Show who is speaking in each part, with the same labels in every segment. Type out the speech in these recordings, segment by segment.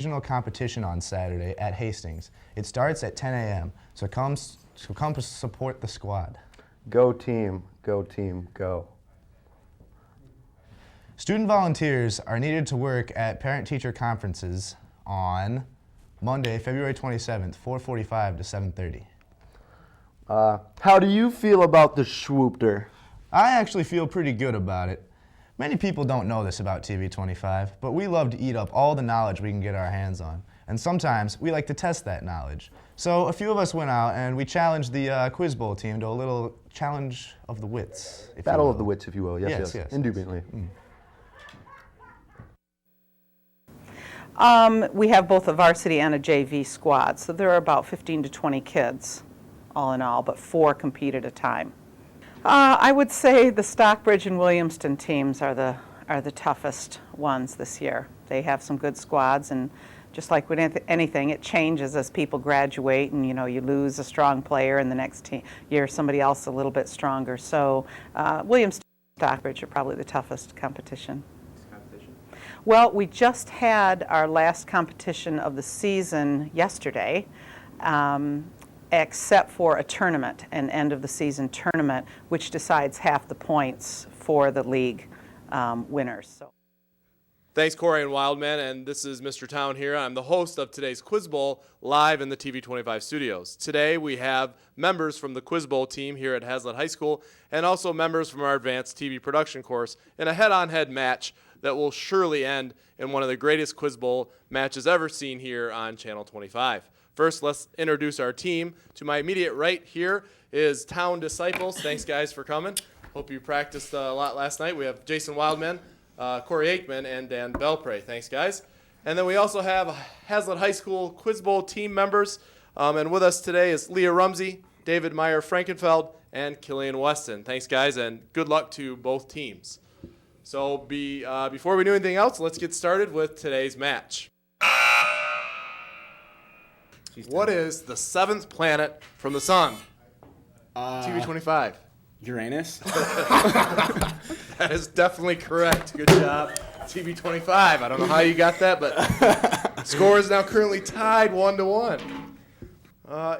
Speaker 1: regional competition on Saturday at Hastings. It starts at 10 a.m., so come support the squad.
Speaker 2: Go team, go team, go.
Speaker 1: Student volunteers are needed to work at parent-teacher conferences on Monday, February 27th, 4:45 to 7:30.
Speaker 2: How do you feel about the Schwoopter?
Speaker 1: I actually feel pretty good about it. Many people don't know this about TV25, but we love to eat up all the knowledge we can get our hands on. And sometimes we like to test that knowledge. So a few of us went out and we challenged the Quiz Bowl team to a little challenge of the wits.
Speaker 2: Battle of the wits, if you will. Yes. Indubitably.
Speaker 3: We have both a varsity and a JV squad, so there are about 15 to 20 kids all in all, but 4 compete at a time. I would say the Stockbridge and Williamston teams are the toughest ones this year. They have some good squads, and just like with anything, it changes as people graduate, and you lose a strong player, and the next year somebody else a little bit stronger. So Williamston and Stockbridge are probably the toughest competition. Well, we just had our last competition of the season yesterday, except for a tournament, an end of the season tournament, which decides half the points for the league winners. So.
Speaker 4: Thanks, Corey and Wildman, and this is Mr. Town here. I'm the host of today's Quiz Bowl live in the TV25 studios. Today we have members from the Quiz Bowl team here at Haslett High School and also members from our advanced TV production course in a head-on-head match that will surely end in one of the greatest Quiz Bowl matches ever seen here on Channel 25. First, let's introduce our team. To my immediate right here is Town Disciples. Thanks, guys, for coming. Hope you practiced a lot last night. We have Jason Wildman, Corey Aikman, and Dan Belpre. Thanks, guys. And then we also have Haslett High School Quiz Bowl team members. And with us today is Leah Rumsey, David Meyer-Frankenfeld, and Killian Weston. Thanks, guys, and good luck to both teams. So before we do anything else, let's get started with today's match. What is the 7th planet from the sun? TV25.
Speaker 5: Uranus.
Speaker 4: That is definitely correct. Good job, TV25. I don't know how you got that, but score is now currently tied 1-1.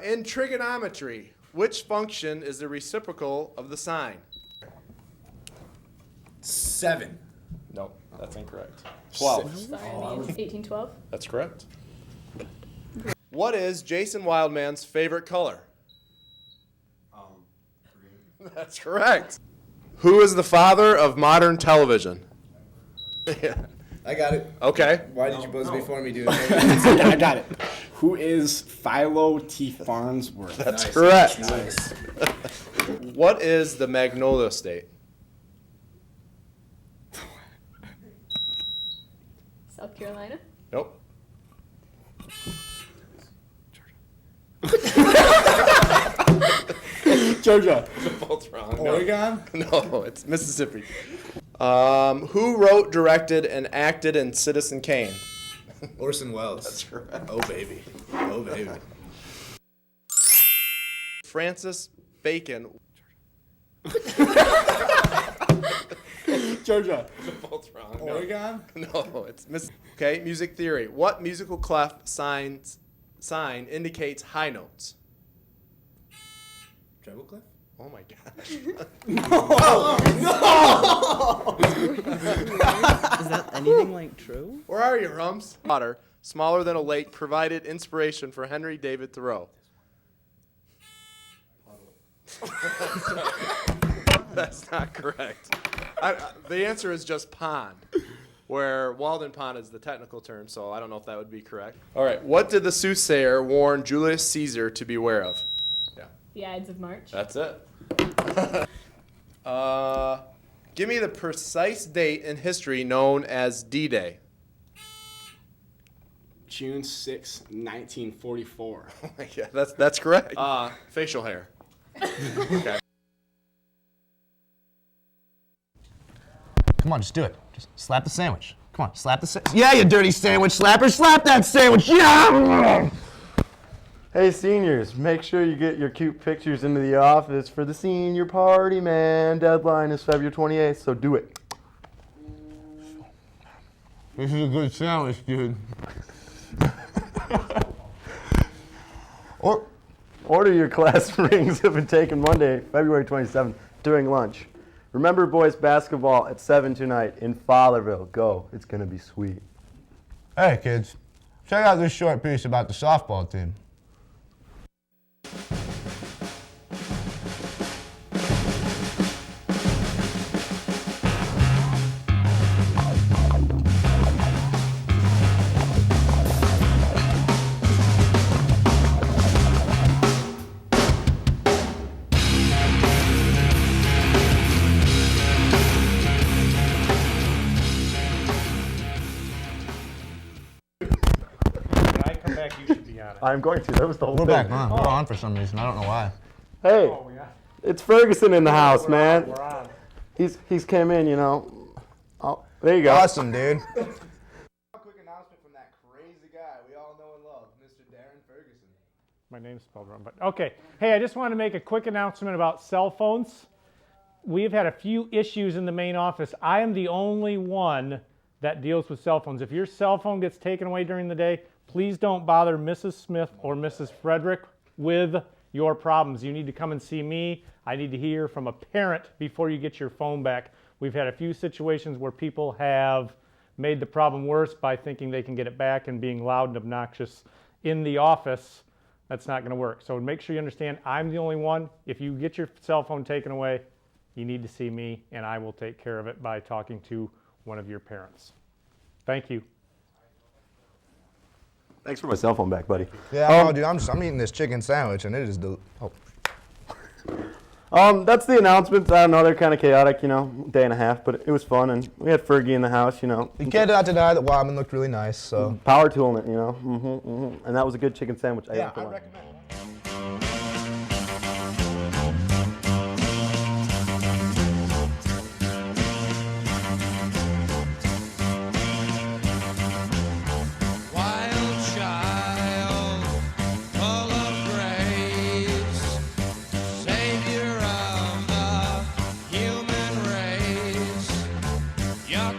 Speaker 4: In trigonometry, which function is the reciprocal of the sine?
Speaker 5: 7.
Speaker 4: Nope, that's incorrect. 12.
Speaker 6: Sorry, I mean 1812.
Speaker 4: That's correct. What is Jason Wildman's favorite color? Green. That's correct. Who is the father of modern television? Yeah.
Speaker 7: I got it.
Speaker 4: Okay.
Speaker 7: Why did you buzz before me, dude?
Speaker 5: I got it. Who is Philo T. Farnsworth?
Speaker 4: That's
Speaker 7: Nice.
Speaker 4: correct.
Speaker 7: Nice.
Speaker 4: What is the Magnolia State?
Speaker 6: South Carolina.
Speaker 4: Nope.
Speaker 5: Georgia.
Speaker 4: Both wrong.
Speaker 7: Oregon?
Speaker 4: No, it's Mississippi. Who wrote, directed, and acted in Citizen Kane?
Speaker 7: Orson Welles.
Speaker 4: That's correct.
Speaker 7: Oh, baby. Oh, baby.
Speaker 4: Francis Bacon.
Speaker 5: Georgia.
Speaker 4: Both wrong. No.
Speaker 7: Oregon?
Speaker 4: No, it's Okay, music theory. What musical clef sign indicates high notes?
Speaker 7: Treble clef?
Speaker 4: Oh my gosh.
Speaker 8: Is that anything like true?
Speaker 4: Where are you, Rums? Water, smaller than a lake, provided inspiration for Henry David Thoreau. That's not correct. The answer is just pond, where Walden Pond is the technical term, so I don't know if that would be correct. All right, what did the soothsayer warn Julius Caesar to beware of? Yeah.
Speaker 6: The Ides of March.
Speaker 4: That's it. Give me the precise date in history known as D-Day.
Speaker 5: June 6, 1944.
Speaker 4: Yeah, that's correct. Facial hair. Okay.
Speaker 1: Come on, just do it. Just slap the sandwich. Come on, slap the sandwich. Yeah, you dirty sandwich slapper. Slap that sandwich. Yeah!
Speaker 2: Hey, seniors, make sure you get your cute pictures into the office for the senior party, man. Deadline is February 28th, so do it.
Speaker 1: This is a good sandwich, dude.
Speaker 2: Order your class rings have been taken Monday, February 27th during lunch. Remember boys basketball at 7 tonight in Fowlerville. Go. It's going to be sweet.
Speaker 1: Hey, kids. Check out this short piece about the softball team.
Speaker 9: When I come back, you should be on it.
Speaker 2: I'm going to. That was the whole
Speaker 1: We're
Speaker 2: thing.
Speaker 1: back on. We're on for some reason. I don't know why.
Speaker 2: Hey,
Speaker 9: Oh, yeah.
Speaker 2: it's Ferguson in the house, man.
Speaker 9: We're on.
Speaker 2: He's came in, you know. Oh, there you go.
Speaker 1: Awesome, dude.
Speaker 7: Quick announcement from that crazy guy we all know and love, Mr. Darren Ferguson.
Speaker 9: My name's spelled wrong, but okay. Hey, I just want to make a quick announcement about cell phones. We've had a few issues in the main office. I am the only one that deals with cell phones. If your cell phone gets taken away during the day, please don't bother Mrs. Smith or Mrs. Frederick with your problems. You need to come and see me. I need to hear from a parent before you get your phone back. We've had a few situations where people have made the problem worse by thinking they can get it back and being loud and obnoxious in the office. That's not going to work. So make sure you understand I'm the only one. If you get your cell phone taken away, you need to see me, and I will take care of it by talking to one of your parents. Thank you.
Speaker 2: Thanks for my cell phone back, buddy.
Speaker 1: Yeah, I know, dude. I'm eating this chicken sandwich, and it is
Speaker 2: That's the announcements. I don't know, they're kind of chaotic, you know, day and a half, but it was fun, and we had Fergie in the house, you know.
Speaker 1: You can't not deny that Wyman looked really nice, so.
Speaker 2: Power tooling it, you know. And that was a good chicken sandwich. I ate for lunch.
Speaker 1: recommend it.
Speaker 10: Wild child, full of grace, savior of the human race. You're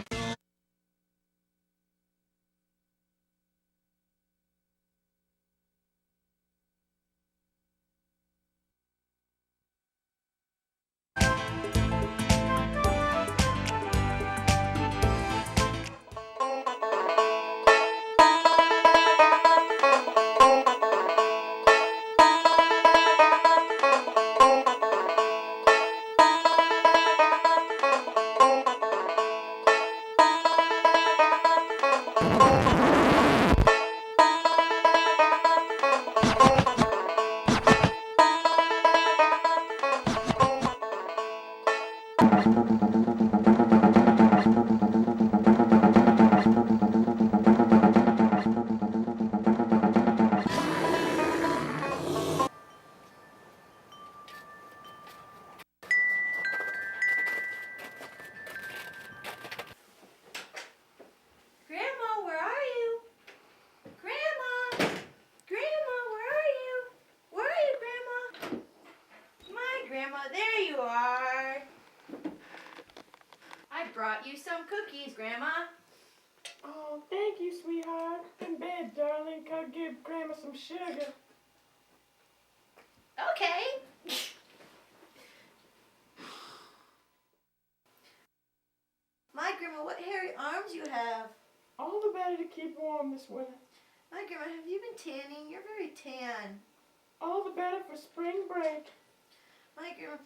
Speaker 11: Grandma, where are you? Grandma! Grandma, where are you? Where are you, Grandma? My Grandma, there you are. I brought you some cookies, Grandma.
Speaker 12: Oh, thank you, sweetheart. In bed, darling. Go give Grandma some sugar.
Speaker 11: Okay. My Grandma, what hairy arms you have.
Speaker 12: All the better to keep warm this winter.
Speaker 11: My Grandma, have you been tanning? You're very tan.
Speaker 12: All the better for spring break.
Speaker 11: My Grandma,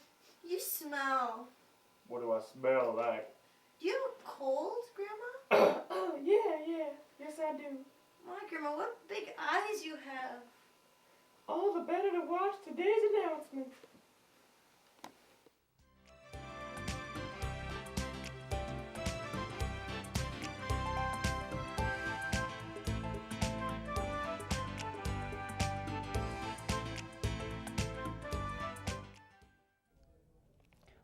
Speaker 11: you smell.
Speaker 12: What do I smell like?
Speaker 11: Do you have a cold, Grandma?
Speaker 12: Oh, yeah. Yes, I do.
Speaker 11: My Grandma, what big eyes you have.
Speaker 12: All the better to watch today's announcement.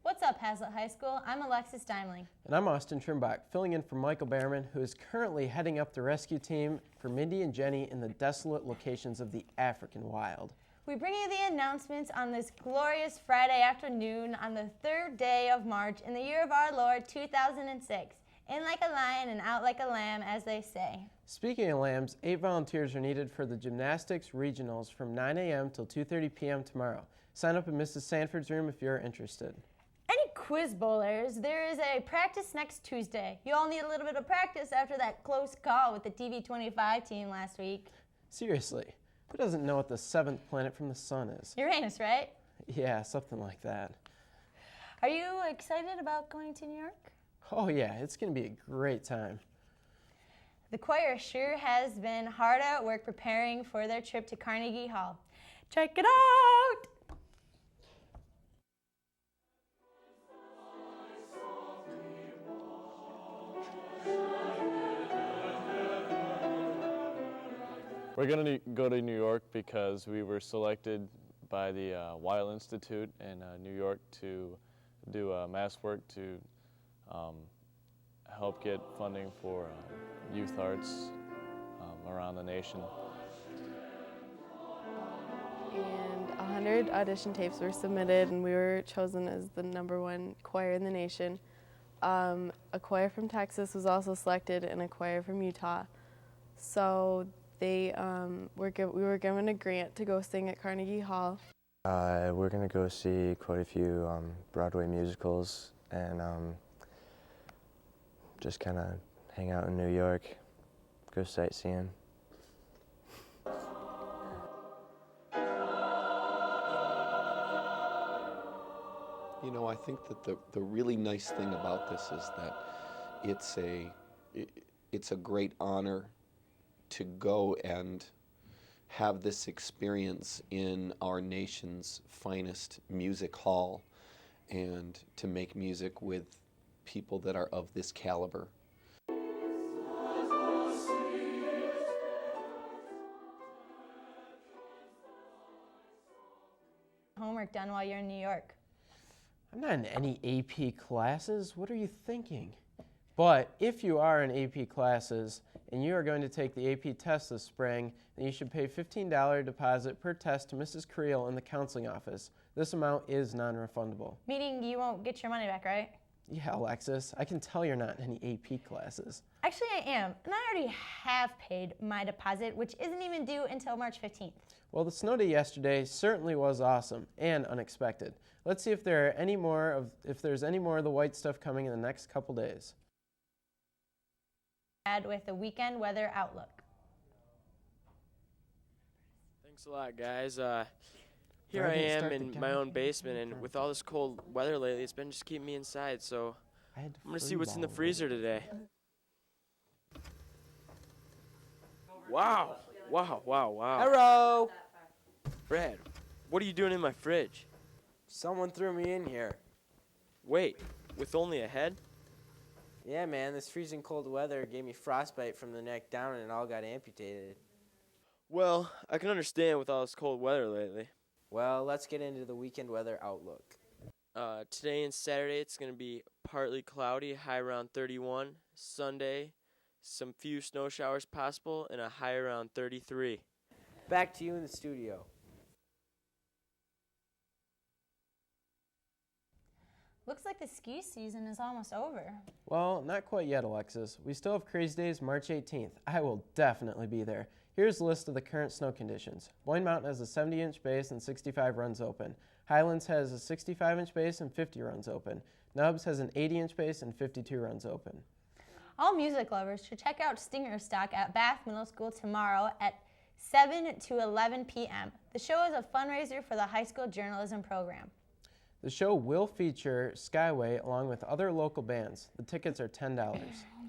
Speaker 13: What's up, Haslett High School? I'm Alexis Daimling.
Speaker 14: And I'm Austin Trimbach, filling in for Michael Behrman, who is currently heading up the rescue team for Mindy and Jenny in the desolate locations of the African wild.
Speaker 13: We bring you the announcements on this glorious Friday afternoon on the 3rd day of March in the year of our Lord 2006. In like a lion and out like a lamb, as they say.
Speaker 14: Speaking of lambs, 8 volunteers are needed for the gymnastics regionals from 9 a.m. till 2:30 p.m. tomorrow. Sign up in Mrs. Sanford's room if you're interested.
Speaker 13: Any quiz bowlers, there is a practice next Tuesday. You all need a little bit of practice after that close call with the TV25 team last week.
Speaker 14: Seriously, who doesn't know what the 7th planet from the sun is?
Speaker 13: Uranus, right?
Speaker 14: Yeah, something like that.
Speaker 13: Are you excited about going to New York?
Speaker 14: Oh yeah, it's going to be a great time.
Speaker 13: The choir sure has been hard at work preparing for their trip to Carnegie Hall. Check it out!
Speaker 15: We're going to go to New York because we were selected by the Weil Institute in New York to do mass work to help get funding for youth arts around the nation.
Speaker 16: And 100 audition tapes were submitted, and we were chosen as the #1 choir in the nation. A choir from Texas was also selected, and a choir from Utah. So we were given a grant to go sing at Carnegie Hall.
Speaker 2: We're going to go see quite a few Broadway musicals and just kind of hang out in New York, go sightseeing.
Speaker 17: You know, I think that the really nice thing about this is that it's a great honor to go and have this experience in our nation's finest music hall and to make music with people that are of this caliber.
Speaker 13: Homework done while you're in New York.
Speaker 14: I'm not in any AP classes. What are you thinking? But if you are in AP classes and you are going to take the AP test this spring, then you should pay $15 deposit per test to Mrs. Creel in the counseling office. This amount is non-refundable.
Speaker 13: Meaning you won't get your money back, right?
Speaker 14: Yeah, Alexis, I can tell you're not in any AP classes.
Speaker 13: Actually, I am, and I already have paid my deposit, which isn't even due until March 15th.
Speaker 14: Well, the snow day yesterday certainly was awesome and unexpected. Let's see if there's any more of the white stuff coming in the next couple days.
Speaker 13: With the weekend weather outlook.
Speaker 18: Thanks a lot, guys. Here I am in my own basement, and with all this cold weather lately, it's been just keeping me inside, so I'm going to see what's in the freezer today. Wow.
Speaker 19: Hello.
Speaker 18: Brad, what are you doing in my fridge?
Speaker 19: Someone threw me in here.
Speaker 18: Wait, with only a head?
Speaker 19: Yeah, man, this freezing cold weather gave me frostbite from the neck down and it all got amputated.
Speaker 18: Well, I can understand with all this cold weather lately.
Speaker 19: Well, let's get into the weekend weather outlook.
Speaker 18: Today and Saturday, it's going to be partly cloudy, high around 31. Sunday, some few snow showers possible, and a high around 33.
Speaker 19: Back to you in the studio.
Speaker 13: Looks like the ski season is almost over.
Speaker 14: Well, not quite yet, Alexis. We still have Crazy Days March 18th. I will definitely be there. Here's a list of the current snow conditions. Boyne Mountain has a 70-inch base and 65 runs open. Highlands has a 65-inch base and 50 runs open. Nubs has an 80-inch base and 52 runs open.
Speaker 13: All music lovers should check out Stinger Stock at Bath Middle School tomorrow at 7 to 11 p.m. The show is a fundraiser for the high school journalism program.
Speaker 14: The show will feature Skyway along with other local bands. The tickets are $10.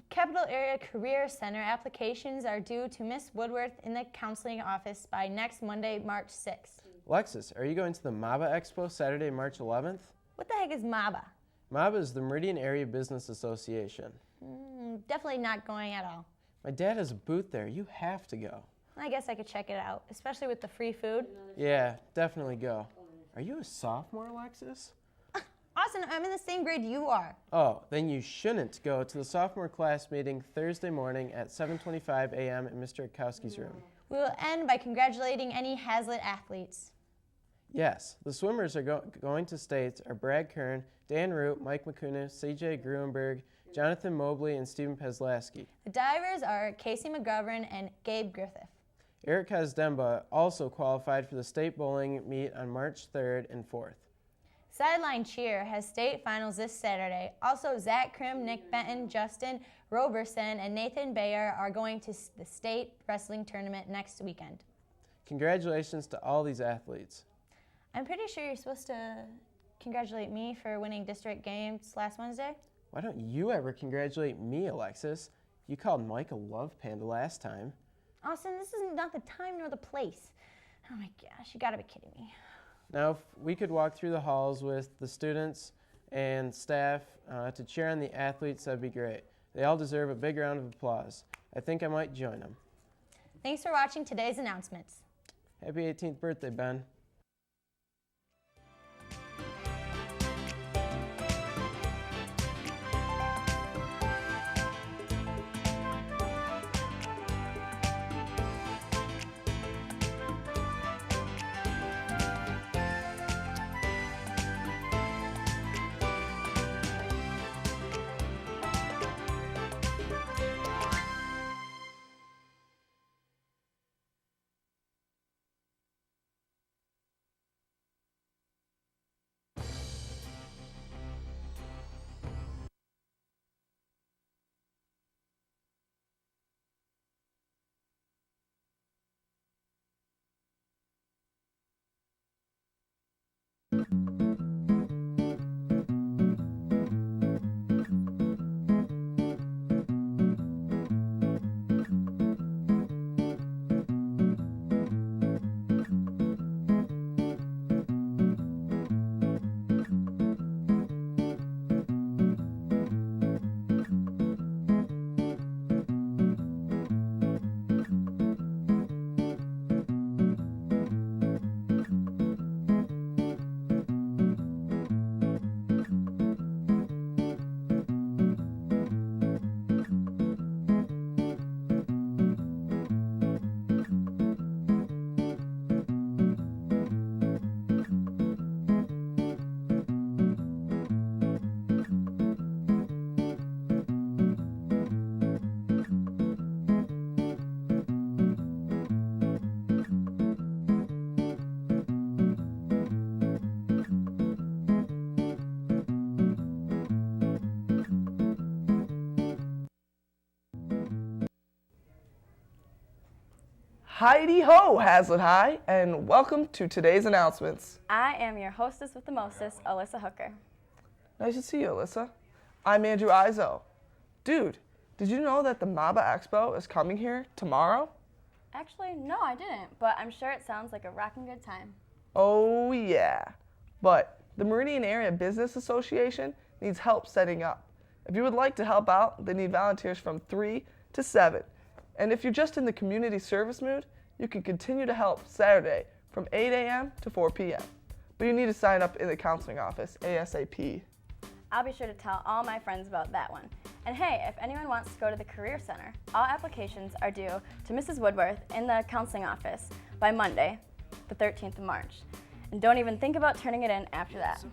Speaker 13: Capital Area Career Center applications are due to Miss Woodworth in the counseling office by next Monday, March 6th.
Speaker 14: Alexis, are you going to the MABA Expo Saturday, March 11th?
Speaker 13: What the heck is MABA?
Speaker 14: MABA is the Meridian Area Business Association.
Speaker 13: Definitely not going at all.
Speaker 14: My dad has a booth there. You have to go.
Speaker 13: I guess I could check it out, especially with the free food.
Speaker 14: Yeah, definitely go. Are you a sophomore, Alexis?
Speaker 13: Austin, I'm in the same grade you are.
Speaker 14: Oh, then you shouldn't go to the sophomore class meeting Thursday morning at 7:25 a.m. in Mr. Akowski's room.
Speaker 13: We will end by congratulating any Haslett athletes.
Speaker 14: Yes, the swimmers are going to states are Brad Kern, Dan Root, Mike McCuna, CJ Gruenberg, Jonathan Mobley and Stephen Pezlaski.
Speaker 13: The divers are Casey McGovern and Gabe Griffith.
Speaker 14: Eric Kazdemba also qualified for the state bowling meet on March 3rd and 4th.
Speaker 13: Sideline cheer has state finals this Saturday. Also, Zach Krim, Nick Benton, Justin Roberson, and Nathan Bayer are going to the state wrestling tournament next weekend.
Speaker 14: Congratulations to all these athletes.
Speaker 13: I'm pretty sure you're supposed to congratulate me for winning district games last Wednesday.
Speaker 14: Why don't you ever congratulate me, Alexis? You called Mike a love panda last time.
Speaker 13: Austin, this is not the time nor the place. Oh my gosh, you gotta be kidding me.
Speaker 14: Now, if we could walk through the halls with the students and staff to cheer on the athletes, that'd be great. They all deserve a big round of applause. I think I might join them.
Speaker 13: Thanks for watching today's announcements.
Speaker 14: Happy 18th birthday, Ben.
Speaker 20: Heidi ho, Haslett High, and welcome to today's announcements.
Speaker 21: I am your hostess with the mostest, Alyssa Hooker.
Speaker 20: Nice to see you, Alyssa. I'm Andrew Izzo. Dude, did you know that the MABA Expo is coming here tomorrow?
Speaker 21: Actually, no, I didn't, but I'm sure it sounds like a rockin' good time.
Speaker 20: Oh yeah, but the Meridian Area Business Association needs help setting up. If you would like to help out, they need volunteers from 3 to 7. And if you're just in the community service mood, you can continue to help Saturday from 8 a.m. to 4 p.m. But you need to sign up in the counseling office ASAP.
Speaker 21: I'll be sure to tell all my friends about that one. And hey, if anyone wants to go to the Career Center, all applications are due to Mrs. Woodworth in the counseling office by Monday, the 13th of March. And don't even think about turning it in after that.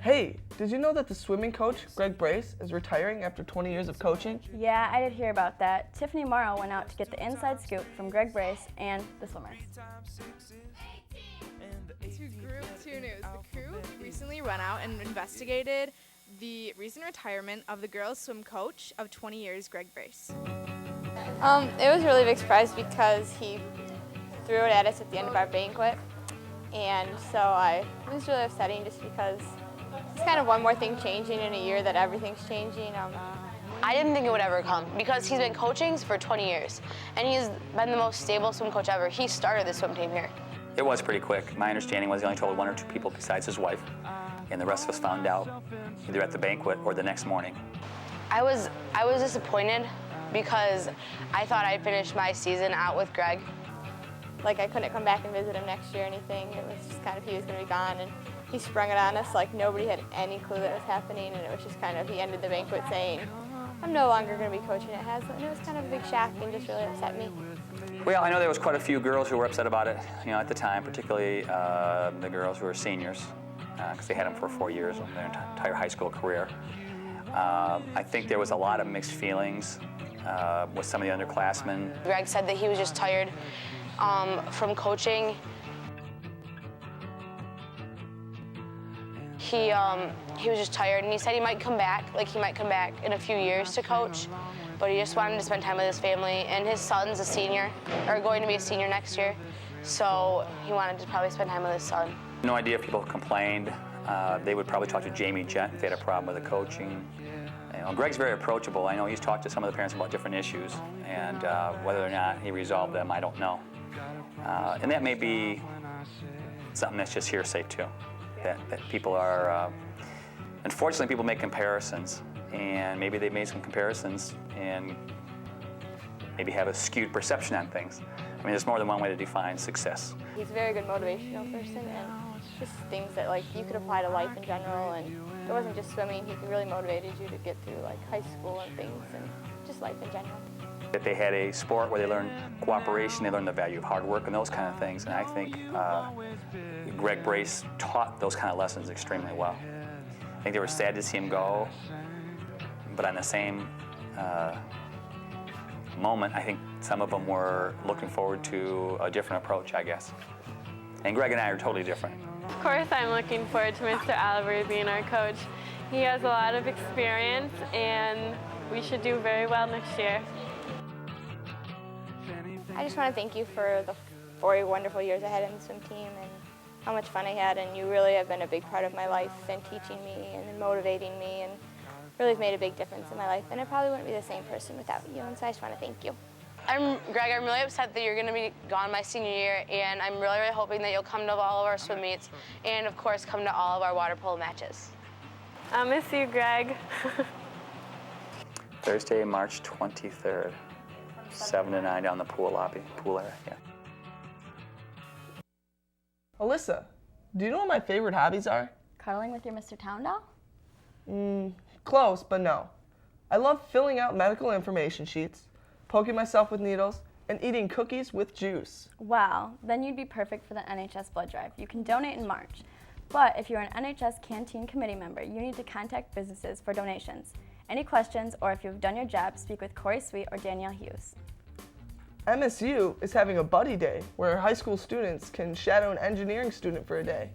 Speaker 20: Hey, did you know that the swimming coach, Greg Brace, is retiring after 20 years of coaching?
Speaker 21: Yeah, I did hear about that. Tiffany Morrow went out to get the inside scoop from Greg Brace and the swimmers.
Speaker 22: To Group 2 News, the crew recently went out and investigated the recent retirement of the girls' swim coach of 20 years, Greg Brace.
Speaker 23: It was a really big surprise because he threw it at us at the end of our banquet, and so it was really upsetting just because it's kind of one more thing changing in a year that everything's changing.
Speaker 24: I didn't think it would ever come because he's been coaching for 20 years, and he's been the most stable swim coach ever. He started the swim team here.
Speaker 25: It was pretty quick. My understanding was he only told 1 or 2 people besides his wife, and the rest of us found out either at the banquet or the next morning.
Speaker 24: I was disappointed because I thought I'd finish my season out with Greg.
Speaker 23: Like, I couldn't come back and visit him next year or anything. It was just kind of he was going to be gone, and he sprung it on us like nobody had any clue that was happening, and it was just kind of, he ended the banquet saying, I'm no longer going to be coaching at Haslett, and it was kind of a big shock and just really upset me.
Speaker 25: Well, I know there was quite a few girls who were upset about it, at the time, particularly the girls who were seniors, because they had him for 4 years of their entire high school career. I think there was a lot of mixed feelings with some of the underclassmen.
Speaker 24: Greg said that he was just tired from coaching. He was just tired, and he said he might come back, in a few years to coach, but he just wanted to spend time with his family, and his son's a senior, or going to be a senior next year, so he wanted to probably spend time with his son.
Speaker 25: No idea if people complained. They would probably talk to Jamie Gent if they had a problem with the coaching. You know, Greg's very approachable. I know he's talked to some of the parents about different issues, and whether or not he resolved them, I don't know. And that may be something that's just hearsay too. That people are, unfortunately, people make comparisons, and maybe they've made some comparisons and maybe have a skewed perception on things. I mean, there's more than one way to define success.
Speaker 23: He's a very good motivational person, and just things that like you could apply to life in general, and it wasn't just swimming. He really motivated you to get through like high school and things, and just life in general.
Speaker 25: That they had a sport where they learned cooperation, they learned the value of hard work and those kind of things, and I think Greg Brace taught those kind of lessons extremely well. I think they were sad to see him go, but on the same moment, I think some of them were looking forward to a different approach, I guess. And Greg and I are totally different.
Speaker 3: Of course, I'm looking forward to Mr. Oliver being our coach. He has a lot of experience, and we should do very well next year.
Speaker 23: I just want to thank you for the 4 wonderful years I had in the swim team and how much fun I had, and you really have been a big part of my life and teaching me and motivating me, and really has made a big difference in my life, and I probably wouldn't be the same person without you, and so I just want to thank you.
Speaker 24: Greg, I'm really upset that you're going to be gone my senior year, and I'm really, really hoping that you'll come to all of our swim meets and, of course, come to all of our water polo matches.
Speaker 3: I'll miss you, Greg.
Speaker 25: Thursday, March 23rd, 7 to 9 down the pool lobby, pool area, yeah.
Speaker 20: Alyssa, do you know what my favorite hobbies are?
Speaker 21: Cuddling with your Mr. Town doll?
Speaker 20: Close, but no. I love filling out medical information sheets, poking myself with needles, and eating cookies with juice.
Speaker 21: Wow, then you'd be perfect for the NHS blood drive. You can donate in March. But if you're an NHS Canteen Committee member, you need to contact businesses for donations. Any questions, or if you've done your job, speak with Corey Sweet or Danielle Hughes.
Speaker 20: MSU is having a buddy day where high school students can shadow an engineering student for a day.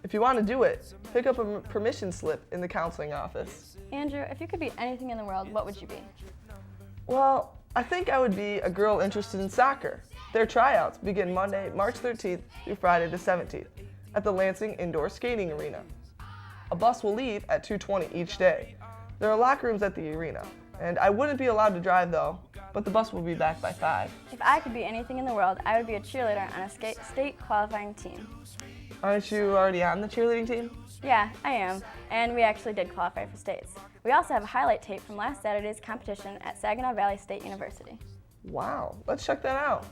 Speaker 20: If you want to do it, pick up a permission slip in the counseling office.
Speaker 21: Andrew, if you could be anything in the world, what would you be?
Speaker 20: Well, I think I would be a girl interested in soccer. Their tryouts begin Monday, March 13th through Friday the 17th at the Lansing Indoor Skating Arena. A bus will leave at 2:20 each day. There are locker rooms at the arena, and I wouldn't be allowed to drive though, but the bus will be back by 5.
Speaker 21: If I could be anything in the world, I would be a cheerleader on a state qualifying team.
Speaker 20: Aren't you already on the cheerleading team?
Speaker 21: Yeah, I am, and we actually did qualify for states. We also have a highlight tape from last Saturday's competition at Saginaw Valley State University.
Speaker 20: Wow, let's check that out.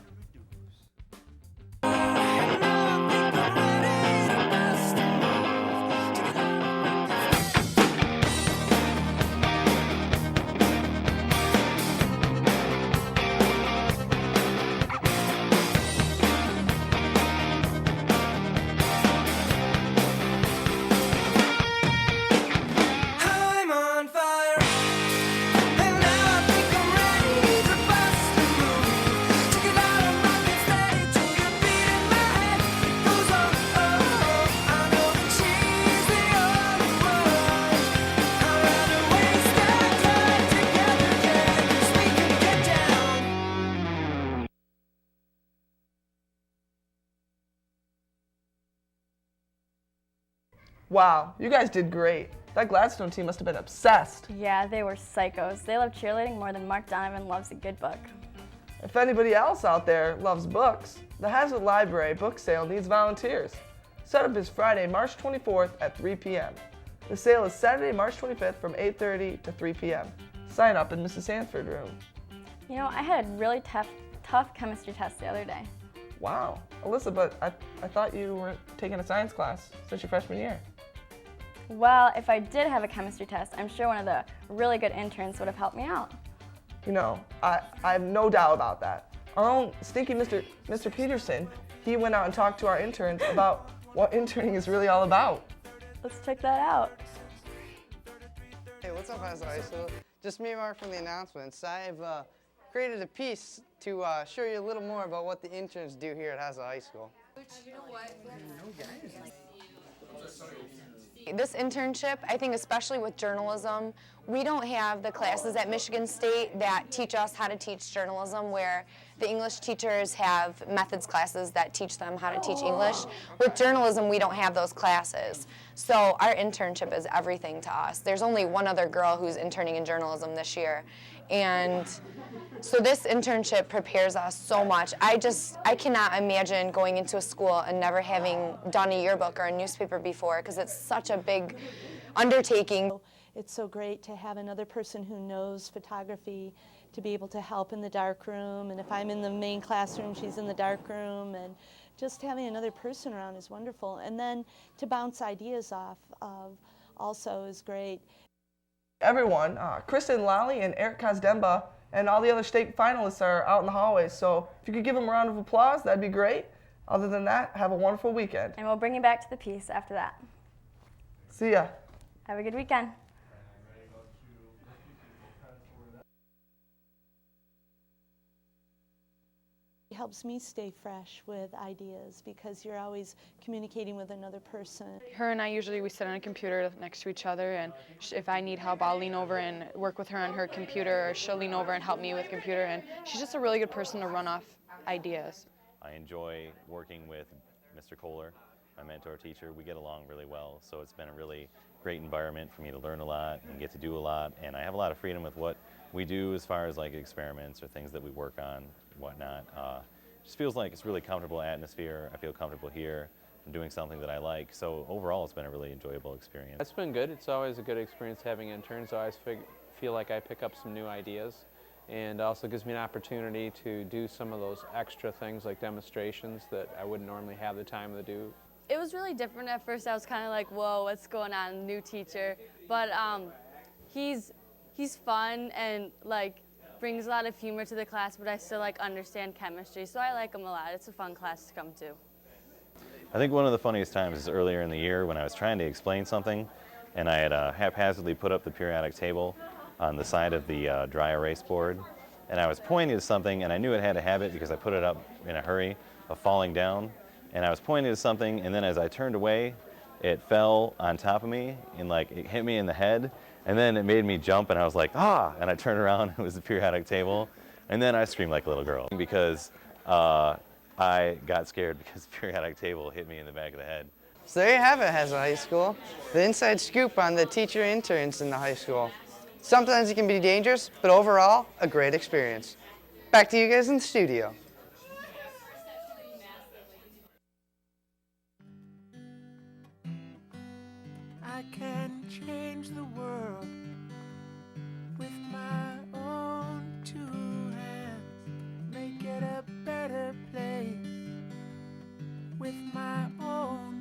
Speaker 20: Wow, you guys did great. That Gladstone team must have been obsessed.
Speaker 21: Yeah, they were psychos. They love cheerleading more than Mark Donovan loves a good book.
Speaker 20: If anybody else out there loves books, the Haslett Library book sale needs volunteers. Setup is Friday, March 24th at 3 p.m. The sale is Saturday, March 25th from 8:30 to 3 p.m. Sign up in Mrs. Sanford room.
Speaker 21: You know, I had a really tough chemistry test the other day.
Speaker 20: Wow. Alyssa, but I thought you were taking a science class since your freshman year.
Speaker 21: Well, if I did have a chemistry test, I'm sure one of the really good interns would have helped me out.
Speaker 20: You know, I have no doubt about that. Our own stinky Mr. Peterson, he went out and talked to our interns about what interning is really all about.
Speaker 21: Let's check that out.
Speaker 20: Hey, let's
Speaker 4: What's up, Haslett High School? Just me and Mark from the announcements. I've created a piece to show you a little more about what the interns do here at Haslett High School.
Speaker 24: This internship, I think especially with journalism, we don't have the classes at Michigan State that teach us how to teach journalism, where the English teachers have methods classes that teach them how to teach English. With journalism, we don't have those classes. So our internship is everything to us. There's only one other girl who's interning in journalism this year. And so this internship prepares us so much. I cannot imagine going into a school and never having done a yearbook or a newspaper before, because it's such a big undertaking.
Speaker 5: It's so great to have another person who knows photography to be able to help in the darkroom, and if I'm in the main classroom, she's in the darkroom, and just having another person around is wonderful. And then to bounce ideas off of also is great.
Speaker 20: Everyone, Kristen Lally and Eric Kazdemba and all the other state finalists are out in the hallways, so if you could give them a round of applause, that'd be great. Other than that, have a wonderful weekend.
Speaker 21: And we'll bring you back to the piece after that.
Speaker 20: See ya.
Speaker 21: Have a good weekend.
Speaker 5: It helps me stay fresh with ideas because you're always communicating with another person.
Speaker 6: Her and I usually we sit on a computer next to each other, and if I need help, I'll lean over and work with her on her computer, or she'll lean over and help me with computer, and she's just a really good person to run off ideas.
Speaker 7: I enjoy working with Mr. Kohler, my mentor teacher. We get along really well, so it's been a really great environment for me to learn a lot and get to do a lot, and I have a lot of freedom with what we do as far as like experiments or things that we work on, whatnot. Just feels like it's a really comfortable atmosphere. I feel comfortable here. I'm doing something that I like, so overall it's been a really enjoyable experience.
Speaker 8: It's been good. It's always a good experience having interns. I always feel like I pick up some new ideas, and also gives me an opportunity to do some of those extra things like demonstrations that I wouldn't normally have the time to do.
Speaker 26: It was really different at first. I was kind of like, whoa, what's going on, new teacher. But he's fun and like brings a lot of humor to the class, but I still like understand chemistry, so I like him a lot. It's a fun class to come to.
Speaker 7: I think one of the funniest times is earlier in the year when I was trying to explain something, and I had haphazardly put up the periodic table on the side of the dry erase board, and I was pointing to something, and I knew it had a habit because I put it up in a hurry of falling down, and I was pointing to something, and then as I turned away, it fell on top of me, and like it hit me in the head, and then it made me jump, and I was like, ah, and I turned around, it was the periodic table, and then I screamed like a little girl because I got scared because the periodic table hit me in the back of the head.
Speaker 4: So there you have it, Haslett High School. The inside scoop on the teacher interns in the high school. Sometimes it can be dangerous, but overall, a great experience. Back to you guys in the studio.
Speaker 10: I can change the world with my own two hands, make it a better place with my own.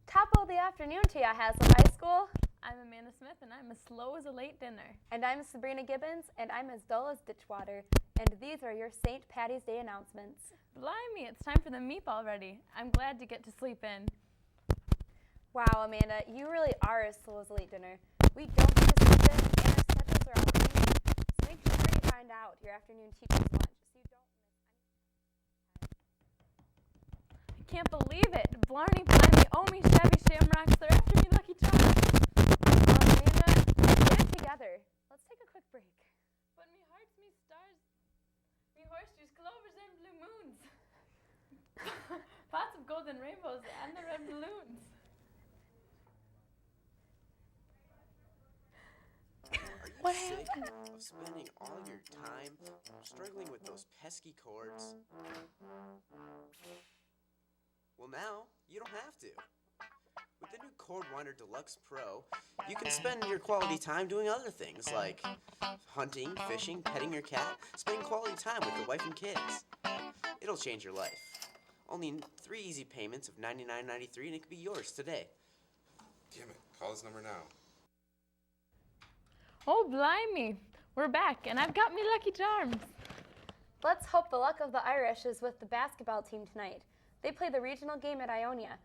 Speaker 21: Top of the afternoon to you, Haslett High School.
Speaker 3: I'm Amanda Smith, and I'm as slow as a late dinner.
Speaker 21: And I'm Sabrina Gibbons, and I'm as dull as ditch water. And these are your St. Patty's Day announcements.
Speaker 3: Blimey, it's time for the meep already. I'm glad to get to sleep in.
Speaker 21: Wow, Amanda, you really are as slow as a late dinner. We don't get to sleep in and are such find out your afternoon teacher's lunch so you don't miss any.
Speaker 1: I can't believe it. Blarney, Blimey, Omi, Chevy, Shamrocks, they're after me, Lucky Charms.
Speaker 21: Amanda, get it together. Let's take a quick break.
Speaker 1: But me hearts, me stars, me horseshoes, clovers, and blue moons. Pots of golden rainbows and the red balloons.
Speaker 9: Are you sick of spending all your time struggling with those pesky chords? Well, now you don't have to. With the new Chord Winder Deluxe Pro, you can spend your quality time doing other things like hunting, fishing, petting your cat, spending quality time with your wife and kids. It'll change your life. Only 3 easy payments of $99.93 and it could be yours today.
Speaker 11: Damn it, call this number now.
Speaker 1: Oh, blimey. We're back, and I've got me Lucky Charms.
Speaker 21: Let's hope the luck of the Irish is with the basketball team tonight. They play the regional game at Ionia.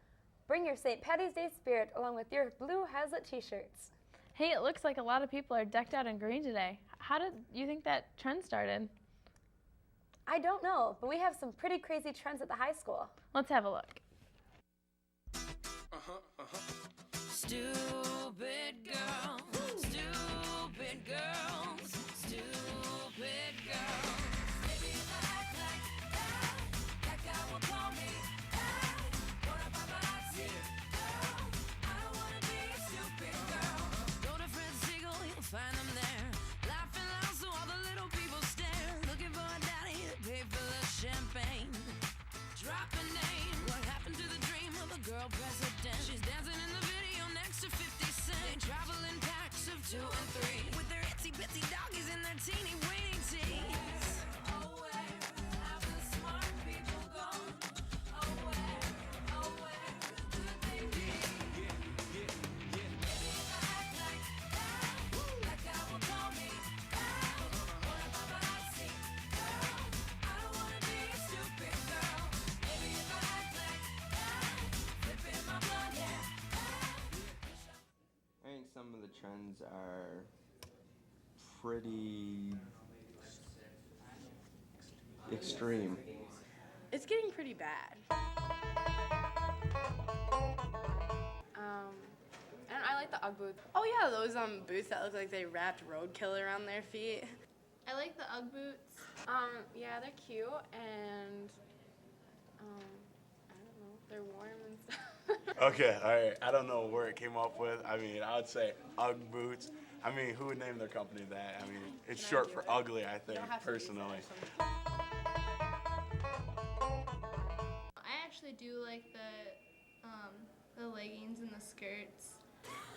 Speaker 21: Bring your St. Patty's Day spirit along with your blue Haslett t-shirts.
Speaker 1: Hey, it looks like a lot of people are decked out in green today. How did you think that trend started?
Speaker 21: I don't know, but we have some pretty crazy trends at the high school.
Speaker 1: Let's have a look.
Speaker 10: Stupid girl, stupid girls, stupid girls. Maybe if I act like guy will call me paparazzi. Girl, I don't wanna be a stupid girl. Go to Fred Siegel, you'll find them there. Laughing loud so all the little people stare. Looking for a daddy to pay for the champagne. Drop a name. What happened to the dream of a girl president? She's dancing in the video next to 50 Cent. They travel in packs of 2 and 3 with their itsy bitsy doggies and their teeny weeny tees. Oh, where have the smart people gone? Oh, where could they be? Maybe if I act like I will call me paparazzi. Girl, I don't wanna be a stupid girl. Maybe if I act like flipping my blood, yeah.
Speaker 12: I think some of the trends are pretty extreme.
Speaker 6: It's getting pretty bad. And I like the Ugg boots. Oh yeah, those boots that look like they wrapped roadkill around their feet.
Speaker 3: I like the Ugg boots.
Speaker 6: Yeah, they're cute and I don't know, they're warm and stuff.
Speaker 15: Okay, all right. I don't know where it came up with. I mean, I would say Ugg boots. I mean, who would name their company that? I mean, it's short for ugly, I think, personally.
Speaker 3: I actually do like the leggings and the skirts.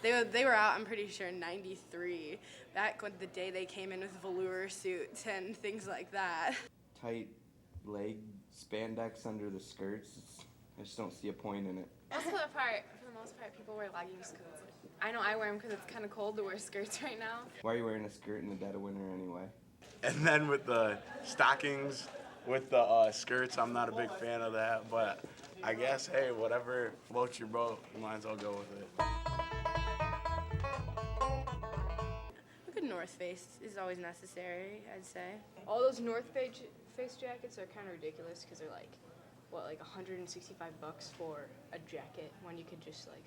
Speaker 6: They were out, I'm pretty sure, in '93, back when the day they came in with velour suits and things like that.
Speaker 12: Tight leg spandex under the skirts. I just don't see a point in it.
Speaker 6: For the most part, people wear leggings because I know I wear them because it's kind of cold to wear skirts right now.
Speaker 12: Why are you wearing a skirt in the dead of winter anyway?
Speaker 15: And then with the stockings, with the skirts, I'm not a big fan of that. But I guess, hey, whatever floats your boat, you might as well go with it.
Speaker 6: A good North Face is always necessary, I'd say. All those North Face jackets are kind of ridiculous because they're like, what, like $165 for a jacket when you could just like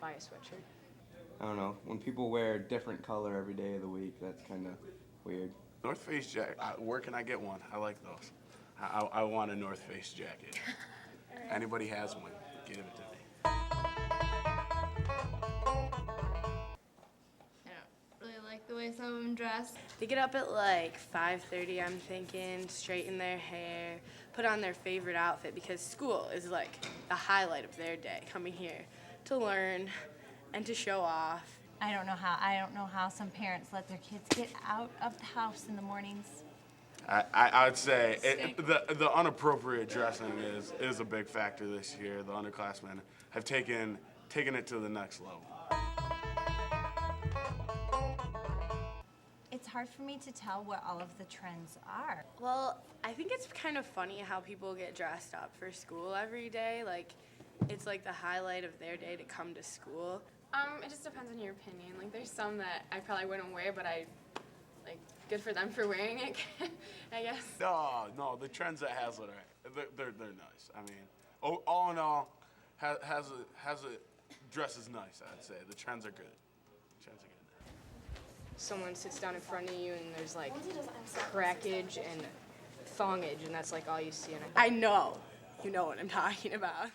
Speaker 6: buy a sweatshirt?
Speaker 12: I don't know. When people wear a different color every day of the week, that's kind of weird.
Speaker 15: North Face jacket, where can I get one? I like those. I want a North Face jacket. Anybody has one, give it to me.
Speaker 3: I don't really like the way some of them dress.
Speaker 6: They get up at like 5:30, I'm thinking, straighten their hair, put on their favorite outfit because school is like the highlight of their day, coming here to learn and to show off.
Speaker 13: I don't know how some parents let their kids get out of the house in the mornings.
Speaker 15: I would say the inappropriate dressing is a big factor this year. The underclassmen have taken it to the next level.
Speaker 13: It's hard for me to tell what all of the trends are.
Speaker 6: Well, I think it's kind of funny how people get dressed up for school every day. Like, it's like the highlight of their day to come to school.
Speaker 16: It just depends on your opinion. Like, there's some that I probably wouldn't wear, but I
Speaker 6: good for them for wearing it, I guess.
Speaker 15: No, the trends at Haslett they're nice. I mean, all in all, has a dress is nice. I'd say the trends are good.
Speaker 6: Someone sits down in front of you and there's like crackage and thongage, and that's like all you see. I know, you know what I'm talking about.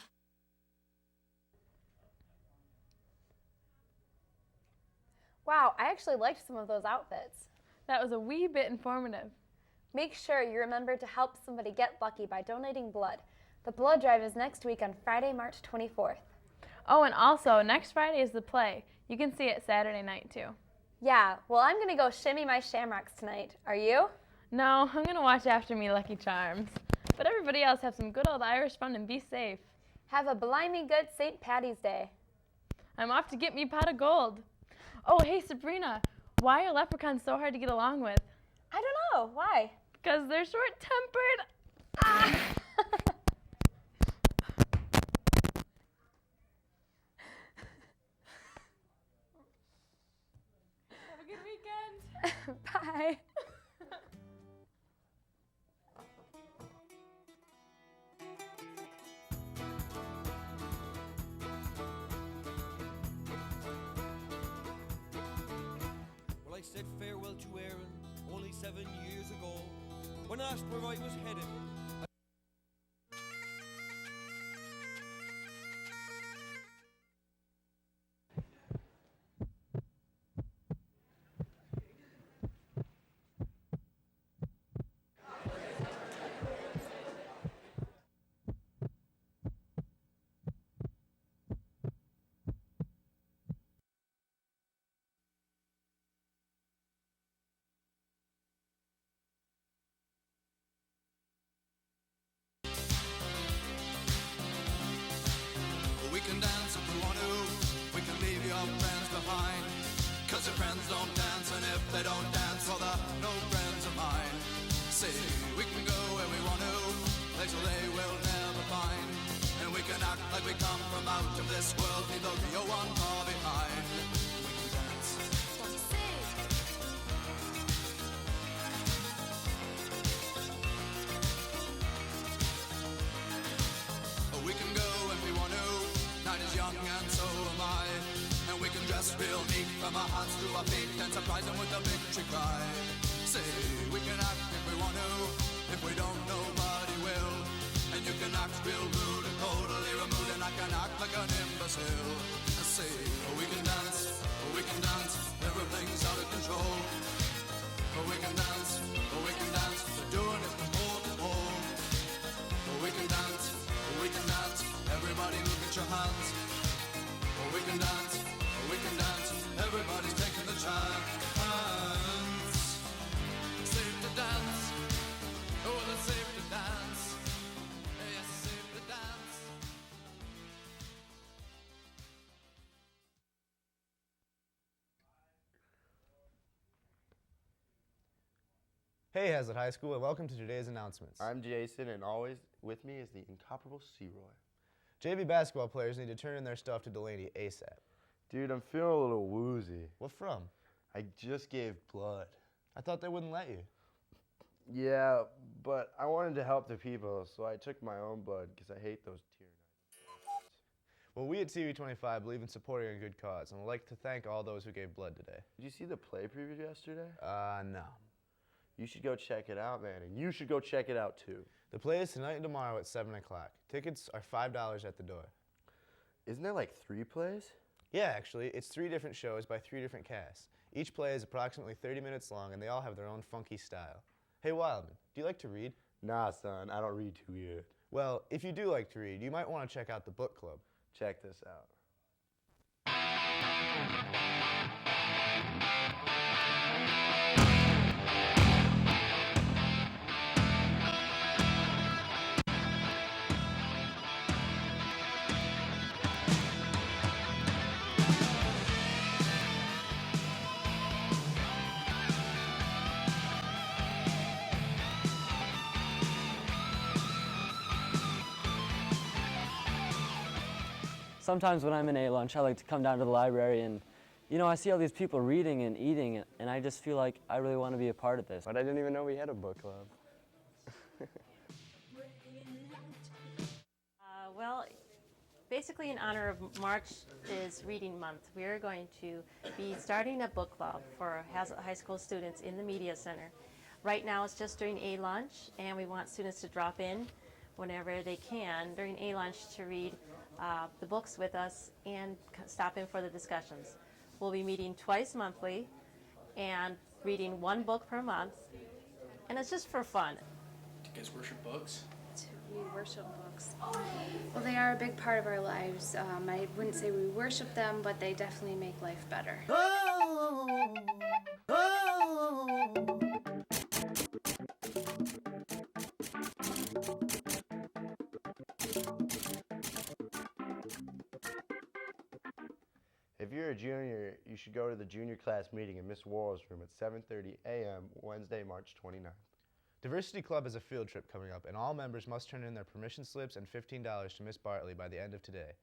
Speaker 21: Wow, I actually liked some of those outfits.
Speaker 1: That was a wee bit informative.
Speaker 21: Make sure you remember to help somebody get lucky by donating blood. The blood drive is next week on Friday, March 24th.
Speaker 1: Oh, and also, next Friday is the play. You can see it Saturday night, too.
Speaker 21: Yeah, well, I'm going to go shimmy my shamrocks tonight. Are you?
Speaker 1: No, I'm going to watch After Me Lucky Charms. But everybody else have some good old Irish fun and be safe.
Speaker 21: Have a blimey good St. Patty's Day.
Speaker 1: I'm off to get me a pot of gold. Oh, hey, Sabrina, why are leprechauns so hard to get along with?
Speaker 21: I don't know. Why?
Speaker 1: Because they're short-tempered. Ah! Have a good weekend.
Speaker 21: Bye.
Speaker 10: Well, I said farewell to Aaron only 7 years ago when I asked where I was headed.
Speaker 2: We can dance if we want to. We can leave your friends behind. Cause your friends don't dance, and if they don't dance, well, they're no friends of mine. See, we can go where we want to, places they will never find. And we can act like we come from out of this world, leave the real one far behind. We can dance. We can go if we want to. Night is young and so am I. And we can dress real neat from our hearts to our feet and surprise them with a victory cry. Say, we can act if we want to. If we don't, nobody will. And you can act real rude and totally removed, and I can act like an imbecile. Say, we can dance, everything's out of control. We can dance, we're doing it from pole to pole. We can dance, everybody look at your hands. We can dance, everybody's taking the chance. Safe to dance, oh, it's safe to dance. Yes, it's safe to dance.
Speaker 14: Hey, Haslett High School, and welcome to today's announcements.
Speaker 16: I'm Jason, and always with me is the incomparable C-Roy.
Speaker 14: JV basketball players need to turn in their stuff to Delaney ASAP.
Speaker 16: Dude, I'm feeling a little woozy.
Speaker 14: What from?
Speaker 16: I just gave blood.
Speaker 14: I thought they wouldn't let you.
Speaker 16: Yeah, but I wanted to help the people, so I took my own blood because I hate those tyrannical.
Speaker 14: Well, we at TV25 believe in supporting a good cause, and would like to thank all those who gave blood today.
Speaker 16: Did you see the play preview yesterday?
Speaker 14: No.
Speaker 16: You should go check it out, man, and you should go check it out, too.
Speaker 14: The play is tonight and tomorrow at 7 o'clock. Tickets are $5 at the door.
Speaker 16: Isn't there like 3 plays?
Speaker 14: Yeah, actually. It's 3 different shows by 3 different casts. Each play is approximately 30 minutes long, and they all have their own funky style. Hey, Wildman, do you like to read?
Speaker 16: Nah, son, I don't read too good.
Speaker 14: Well, if you do like to read, you might want to check out the book club.
Speaker 16: Check this out.
Speaker 17: Sometimes when I'm in A lunch, I like to come down to the library and you know, I see all these people reading and eating, and I just feel like I really want to be a part of this.
Speaker 18: But I didn't even know we had a book club.
Speaker 19: Well, basically in honor of March is Reading Month. We're going to be starting a book club for Haslett High School students in the Media Center. Right now it's just during A-Lunch, and we want students to drop in whenever they can during A-Lunch to read the books with us and stop in for the discussions. We'll be meeting twice monthly and reading one book per month, and it's just for fun.
Speaker 22: Do you guys worship books?
Speaker 23: We worship books. Well, they are a big part of our lives. I wouldn't say we worship them, but they definitely make life better.
Speaker 16: If you're a junior, you should go to the junior class meeting in Miss Worrell's room at 7:30 a.m. Wednesday, March 29th.
Speaker 14: Diversity Club has a field trip coming up, and all members must turn in their permission slips and $15 to Miss Bartley by the end of today.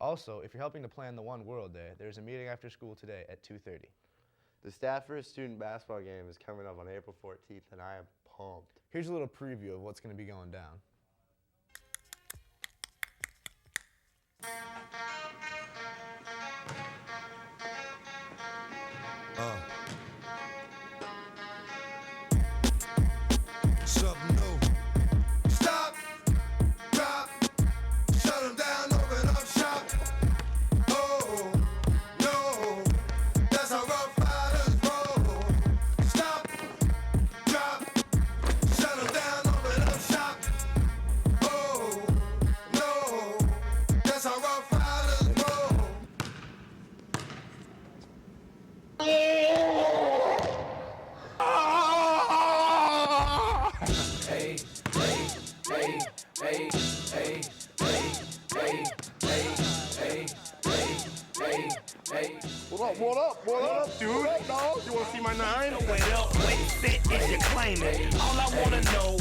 Speaker 14: Also, if you're helping to plan the One World Day, there's a meeting after school today at 2:30.
Speaker 16: The Stafford student basketball game is coming up on April 14th, and I am pumped.
Speaker 14: Here's a little preview of what's going to be going down.
Speaker 2: Something new. Stop, drop, shut 'em down, open up shop. Oh, no, that's how Rough Riders roll. Stop, drop, shut 'em down, open up shop. Oh, no, that's how Rough Riders roll.
Speaker 10: Hey, hey, hey, hey, hey, hey, hey, hey, hey, hey, hey.
Speaker 15: What up, dude? What up, dog? You wanna see my nine?
Speaker 10: Wait up, wait, sit, is you claiming? All I wanna know,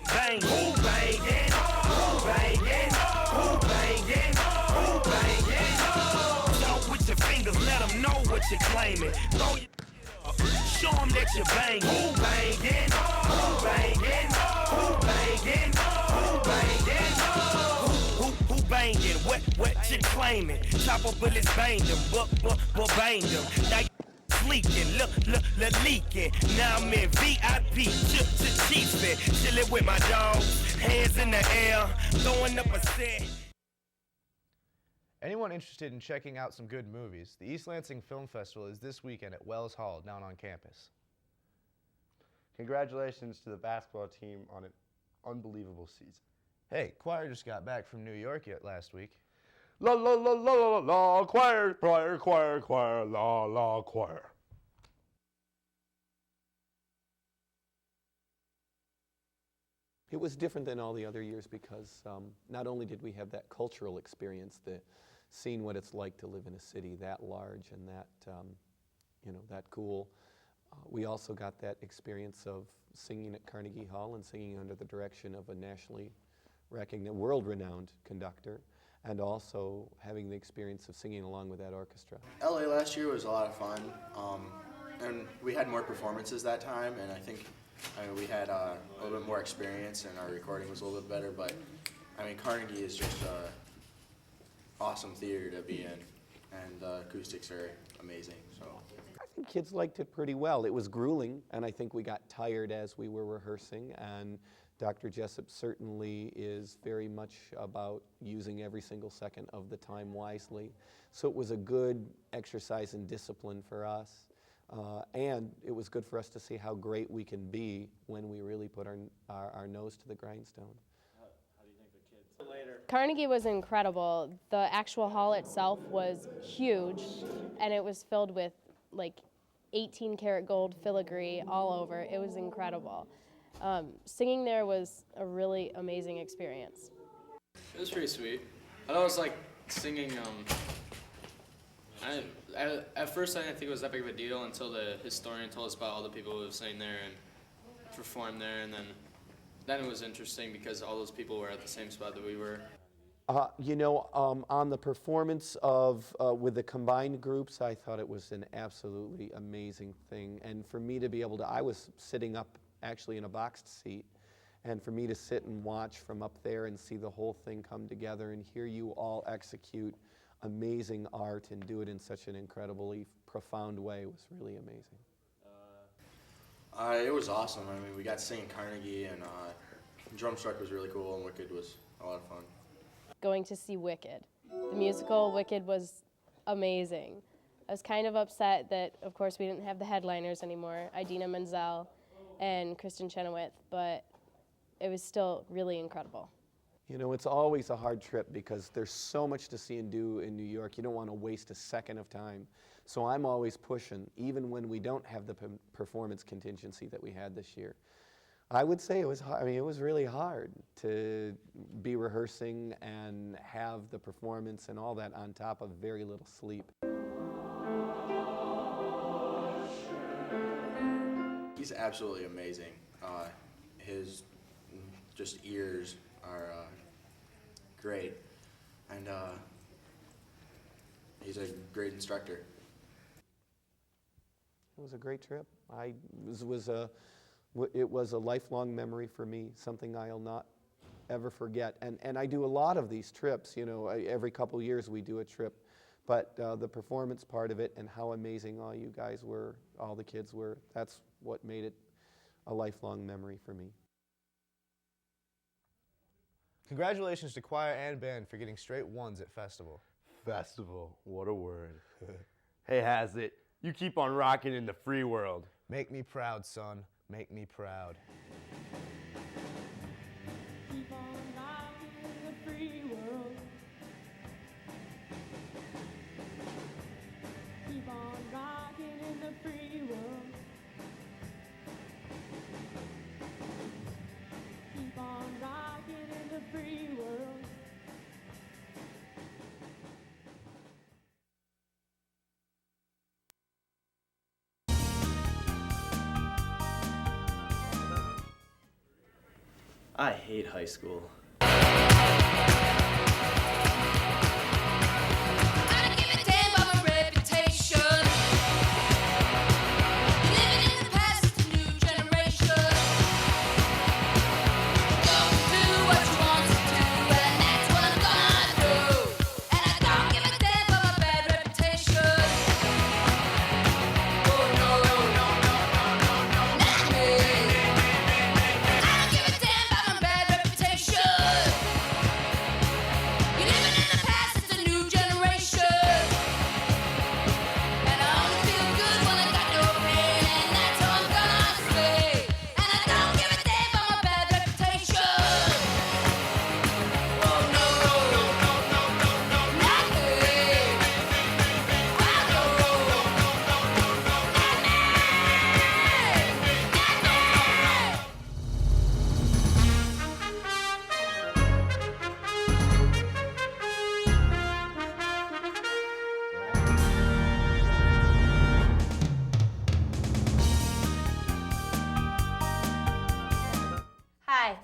Speaker 10: bang, who banging? Who banging? Who banging? Who banging? Talk with your fingers, let them know what you're claiming. Throw your up, show them that you're banging. Who banging? Who banging? Who banging? Who banging? Who banging? What you claiming? Chopper bullets banged them, but banged them. Now you leaking, look, leaking. Now I'm in VIP, chiefin', chillin' with my dogs, hands in the air, throwing up a set.
Speaker 14: Anyone interested in checking out some good movies, the East Lansing Film Festival is this weekend at Wells Hall down on campus.
Speaker 16: Congratulations to the basketball team on an unbelievable season.
Speaker 14: Hey, choir just got back from New York last week.
Speaker 16: La la la la la la, choir, choir, choir, choir, la la, choir.
Speaker 25: It was different than all the other years because not only did we have that cultural experience, seeing what it's like to live in a city that large and that, that cool, we also got that experience of singing at Carnegie Hall and singing under the direction of a nationally recognized, world-renowned conductor, and also having the experience of singing along with that orchestra.
Speaker 27: LA last year was a lot of fun, and we had more performances that time, and I think we had a little bit more experience and our recording was a little bit better, but Carnegie is just an awesome theater to be in, and the acoustics are amazing. So
Speaker 25: I think kids liked it pretty well. It was grueling, and I think we got tired as we were rehearsing, and Dr. Jessup certainly is very much about using every single second of the time wisely. So it was a good exercise in discipline for us. And it was good for us to see how great we can be when we really put our nose to the grindstone.
Speaker 28: How do you think the kids later?
Speaker 29: Carnegie was incredible. The actual hall itself was huge, and it was filled with like 18-karat gold filigree all over. It was incredible. Singing there was a really amazing experience.
Speaker 28: It was pretty sweet. I thought it was like singing. At first, I didn't think it was that big of a deal until the historian told us about all the people who have sang there and performed there, and then it was interesting because all those people were at the same spot that we were.
Speaker 25: On the performance of with the combined groups, I thought it was an absolutely amazing thing. And for me to be able to, I was sitting up actually in a boxed seat, and for me to sit and watch from up there and see the whole thing come together and hear you all execute amazing art and do it in such an incredibly profound way was really amazing.
Speaker 27: It was awesome. I mean, we got to sing Carnegie, and Drumstruck was really cool, and Wicked was a lot of fun.
Speaker 29: Going to see Wicked. The musical Wicked was amazing. I was kind of upset that, of course, we didn't have the headliners anymore, Idina Menzel and Kristen Chenoweth, but it was still really incredible.
Speaker 25: You know, it's always a hard trip because there's so much to see and do in New York. You don't want to waste a second of time. So I'm always pushing, even when we don't have the performance contingency that we had this year. I would say it was hard. I mean, it was really hard to be rehearsing and have the performance and all that on top of very little sleep.
Speaker 27: He's absolutely amazing. His just ears are great, and he's a great instructor.
Speaker 25: It was a great trip. It was a lifelong memory for me, something I'll not ever forget. And I do a lot of these trips, you know, every couple years we do a trip. But the performance part of it and how amazing all you guys were, all the kids were, that's what made it a lifelong memory for me.
Speaker 14: Congratulations to choir and band for getting straight ones at Festival.
Speaker 16: Festival, what a word. Hey, Haslett, you keep on rocking in the free world.
Speaker 14: Make me proud, son. Make me proud.
Speaker 10: Keep on rocking in the free world. Keep on rocking in the free world. Keep on rocking in the free world.
Speaker 4: I hate high school.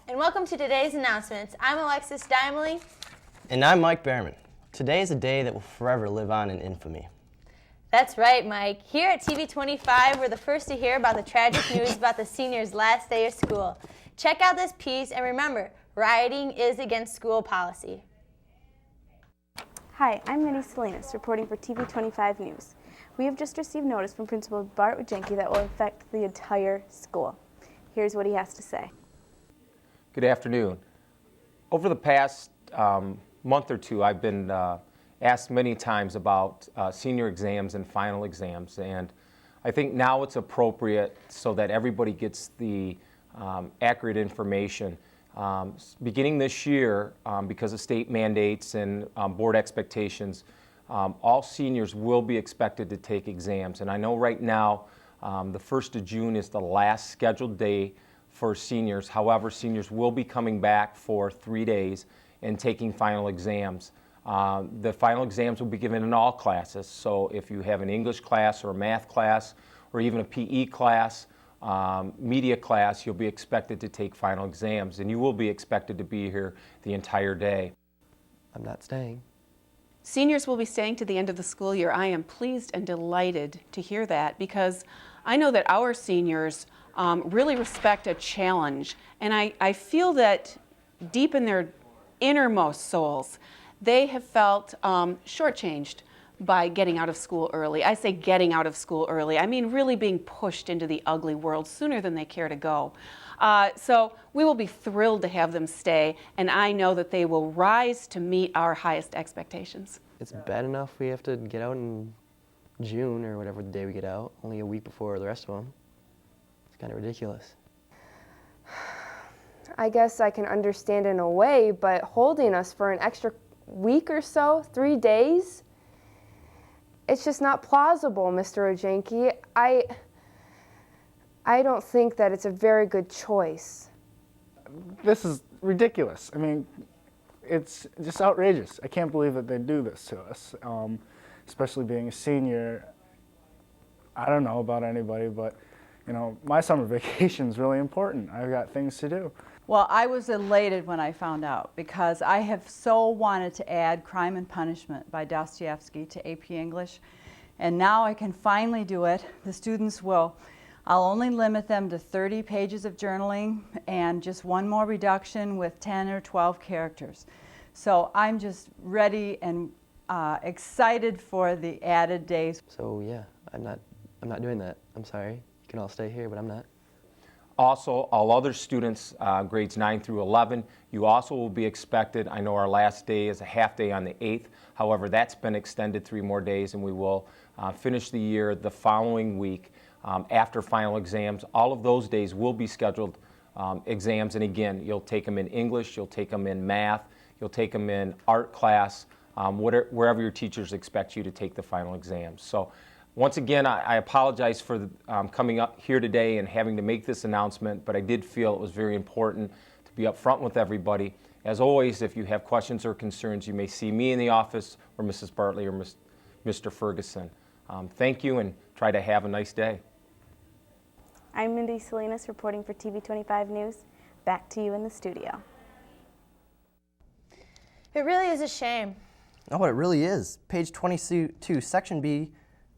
Speaker 13: And welcome to today's announcements. I'm Alexis Dimely.
Speaker 5: And I'm Mike Behrman. Today is a day that will forever live on in infamy.
Speaker 13: That's right, Mike. Here at TV 25, we're the first to hear about the tragic news about the seniors' last day of school. Check out this piece, and remember, rioting is against school policy.
Speaker 7: Hi, I'm Minnie Salinas, reporting for TV 25 News. We have just received notice from Principal Bart Wajenki that will affect the entire school. Here's what he has to say.
Speaker 8: Good afternoon. Over the past month or two, I've been asked many times about senior exams and final exams, and I think now it's appropriate so that everybody gets the accurate information. Beginning this year, because of state mandates and board expectations, all seniors will be expected to take exams. And I know right now the 1st of June is the last scheduled day for seniors. However, seniors will be coming back for 3 days and taking final exams. The final exams will be given in all classes. So if you have an English class or a math class or even a PE class, media class, you'll be expected to take final exams, and you will be expected to be here the entire day.
Speaker 3: I'm not staying.
Speaker 6: Seniors will be staying to the end of the school year. I am pleased and delighted to hear that because I know that our seniors really respect a challenge. And I feel that deep in their innermost souls, they have felt shortchanged by getting out of school early. I say getting out of school early. I mean really being pushed into the ugly world sooner than they care to go. So we will be thrilled to have them stay, and I know that they will rise to meet our highest expectations.
Speaker 3: It's bad enough we have to get out in June or whatever the day we get out, only a week before the rest of them. It's kind of ridiculous.
Speaker 9: I guess I can understand in a way, but holding us for an extra week or so, 3 days, it's just not plausible, Mr. Ojenki. I don't think that it's a very good choice.
Speaker 11: This is ridiculous. I mean, it's just outrageous. I can't believe that they do this to us, especially being a senior. I don't know about anybody, but you know, my summer vacation is really important. I've got things to do.
Speaker 12: Well, I was elated when I found out because I have so wanted to add Crime and Punishment by Dostoevsky to AP English, and now I can finally do it. The students I'll only limit them to 30 pages of journaling and just one more reduction with 10 or 12 characters. So I'm just ready and excited for the added days.
Speaker 3: So yeah, I'm not doing that. I'm sorry. You can all stay here, but I'm not.
Speaker 8: Also, all other students, grades 9 through 11, you also will be expected. I know our last day is a half day on the 8th. However, that's been extended 3 more days, and we will finish the year the following week after final exams. All of those days will be scheduled exams, and again, you'll take them in English, you'll take them in math, you'll take them in art class, wherever your teachers expect you to take the final exams. So. Once again, I apologize for coming up here today and having to make this announcement, but I did feel it was very important to be up front with everybody. As always, if you have questions or concerns, you may see me in the office or Mrs. Bartley or Mr. Ferguson. Thank you, and try to have a nice day.
Speaker 7: I'm Mindy Salinas reporting for TV25 News. Back to you in the studio.
Speaker 13: It really is a shame.
Speaker 5: Oh, it really is. Page 22, Section B,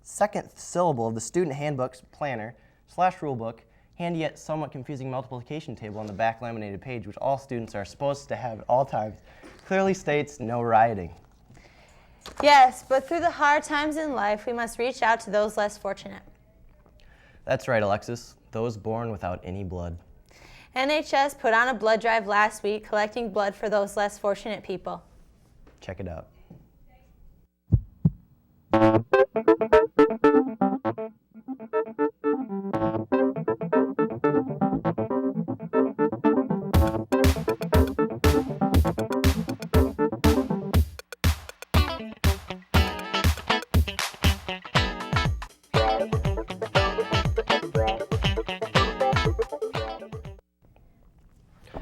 Speaker 5: second syllable of the student handbook's planner / rulebook, handy yet somewhat confusing multiplication table on the back laminated page, which all students are supposed to have at all times, clearly states no rioting.
Speaker 13: Yes, but through the hard times in life, we must reach out to those less fortunate.
Speaker 5: That's right, Alexis. Those born without any blood.
Speaker 13: NHS put on a blood drive last week, collecting blood for those less fortunate people.
Speaker 5: Check it out.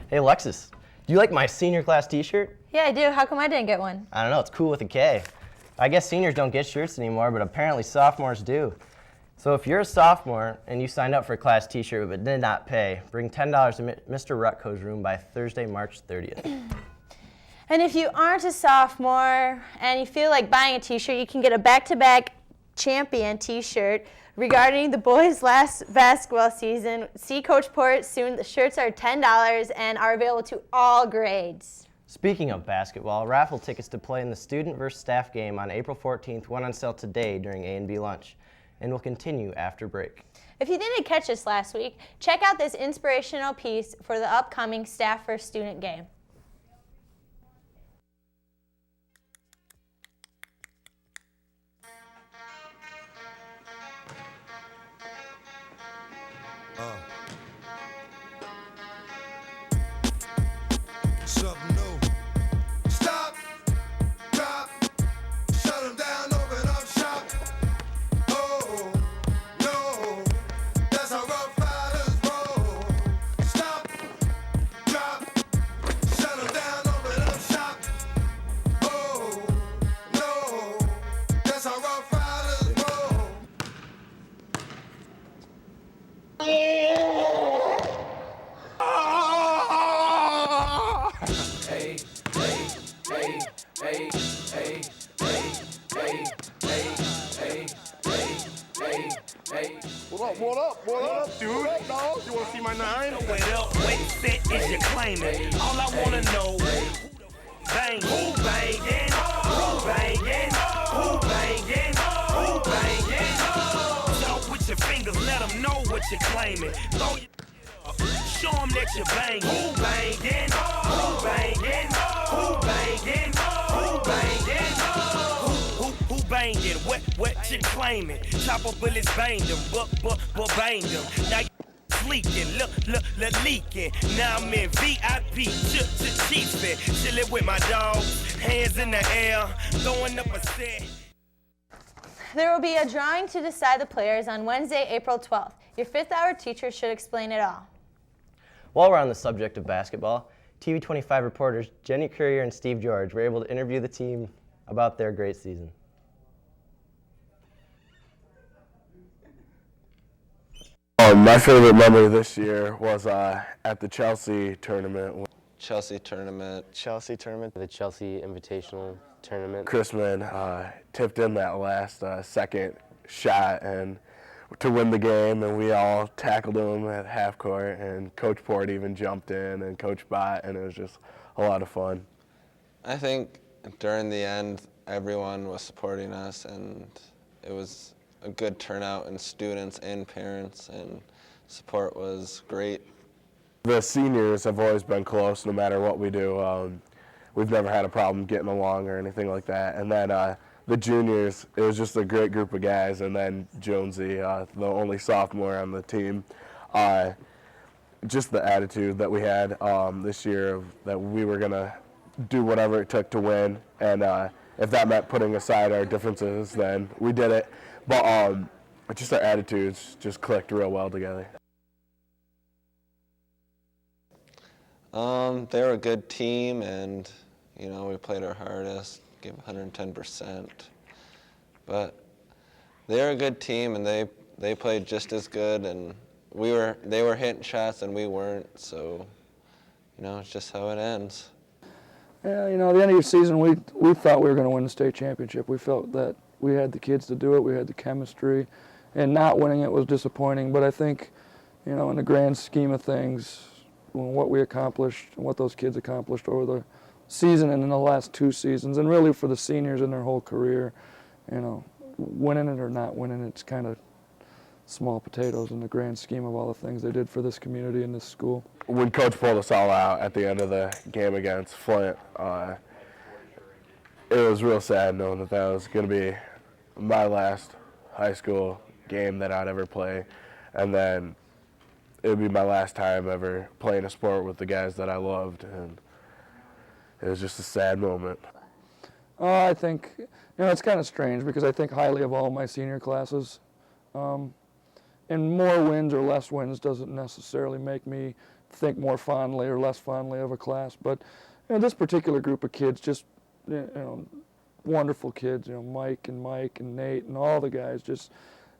Speaker 5: Hey Alexis, do you like my senior class t-shirt?
Speaker 13: Yeah, I do. How come I didn't get one?
Speaker 5: I don't know, it's cool with a K. I guess seniors don't get shirts anymore, but apparently sophomores do. So if you're a sophomore and you signed up for a class t-shirt but did not pay, bring $10 to Mr. Rutko's room by Thursday, March 30th.
Speaker 13: And if you aren't a sophomore and you feel like buying a t-shirt, you can get a back-to-back champion t-shirt regarding the boys' last basketball season. See Coach Port soon. The shirts are $10 and are available to all grades.
Speaker 5: Speaking of basketball, raffle tickets to play in the student versus staff game on April 14th went on sale today during A&B lunch and will continue after break.
Speaker 13: If you didn't catch this last week, check out this inspirational piece for the upcoming staff versus student game.
Speaker 2: Something new. Stop, drop, shut 'em down, open up shop. Oh, no, that's how rough riders roll. Stop, drop, hey, hey, hey, hey, hey, hey, hey, hey, hey.
Speaker 15: What up, dude? What up, dog? You wanna see my 9?
Speaker 1: Wait up, wait, set is you claiming. All I wanna know, bang, who bangin', who bangin', who bangin', who bangin'. Talk with your fingers, let them know what you're claiming. Throw your up, show them that you bang. Who bangin', who bangin', who bangin', who bangin', who bangin', what you claiming. Chopper bullets banged them, but banged them. Now leaking, look, leaking. Now I'm in VIP, chiefin', chillin' with my dogs, hands in the air, throwing up a set.
Speaker 13: There will be a drawing to decide the players on Wednesday, April 12th. Your fifth-hour teacher should explain it all.
Speaker 5: While we're on the subject of basketball, TV25 reporters Jenny Courier and Steve George were able to interview the team about their great season.
Speaker 15: My favorite memory this year was at the Chelsea tournament.
Speaker 17: Chelsea tournament.
Speaker 3: The Chelsea Invitational Tournament.
Speaker 15: Chrisman tipped in that last second shot and to win the game, and we all tackled him at half court, and Coach Port even jumped in, and Coach Bott, and it was just a lot of fun.
Speaker 17: I think during the end, everyone was supporting us, and it was a good turnout in students and parents, and support was great.
Speaker 15: The seniors have always been close no matter what we do. We've never had a problem getting along or anything like that. And then the juniors, it was just a great group of guys. And then Jonesy, the only sophomore on the team, just the attitude that we had this year of that we were going to do whatever it took to win. And if that meant putting aside our differences, then we did it. But just our attitudes just clicked real well together.
Speaker 17: They were a good team, and we played our hardest, gave 110%. But they were a good team, and they played just as good, and they were hitting shots and we weren't. So, it's just how it ends.
Speaker 18: Yeah, at the end of the season, we thought we were going to win the state championship. We felt that we had the kids to do it. We had the chemistry, and not winning it was disappointing. But I think, in the grand scheme of things, what we accomplished and what those kids accomplished over the season and in the last 2 seasons, and really for the seniors in their whole career, winning it or not winning it's kind of small potatoes in the grand scheme of all the things they did for this community and this school.
Speaker 15: When Coach pulled us all out at the end of the game against Flint, it was real sad knowing that was going to be my last high school game that I'd ever play, and then it would be my last time ever playing a sport with the guys that I loved, and it was just a sad moment.
Speaker 18: I think, it's kind of strange because I think highly of all my senior classes. And more wins or less wins doesn't necessarily make me think more fondly or less fondly of a class. But, this particular group of kids, just, wonderful kids, Mike and Nate and all the guys just.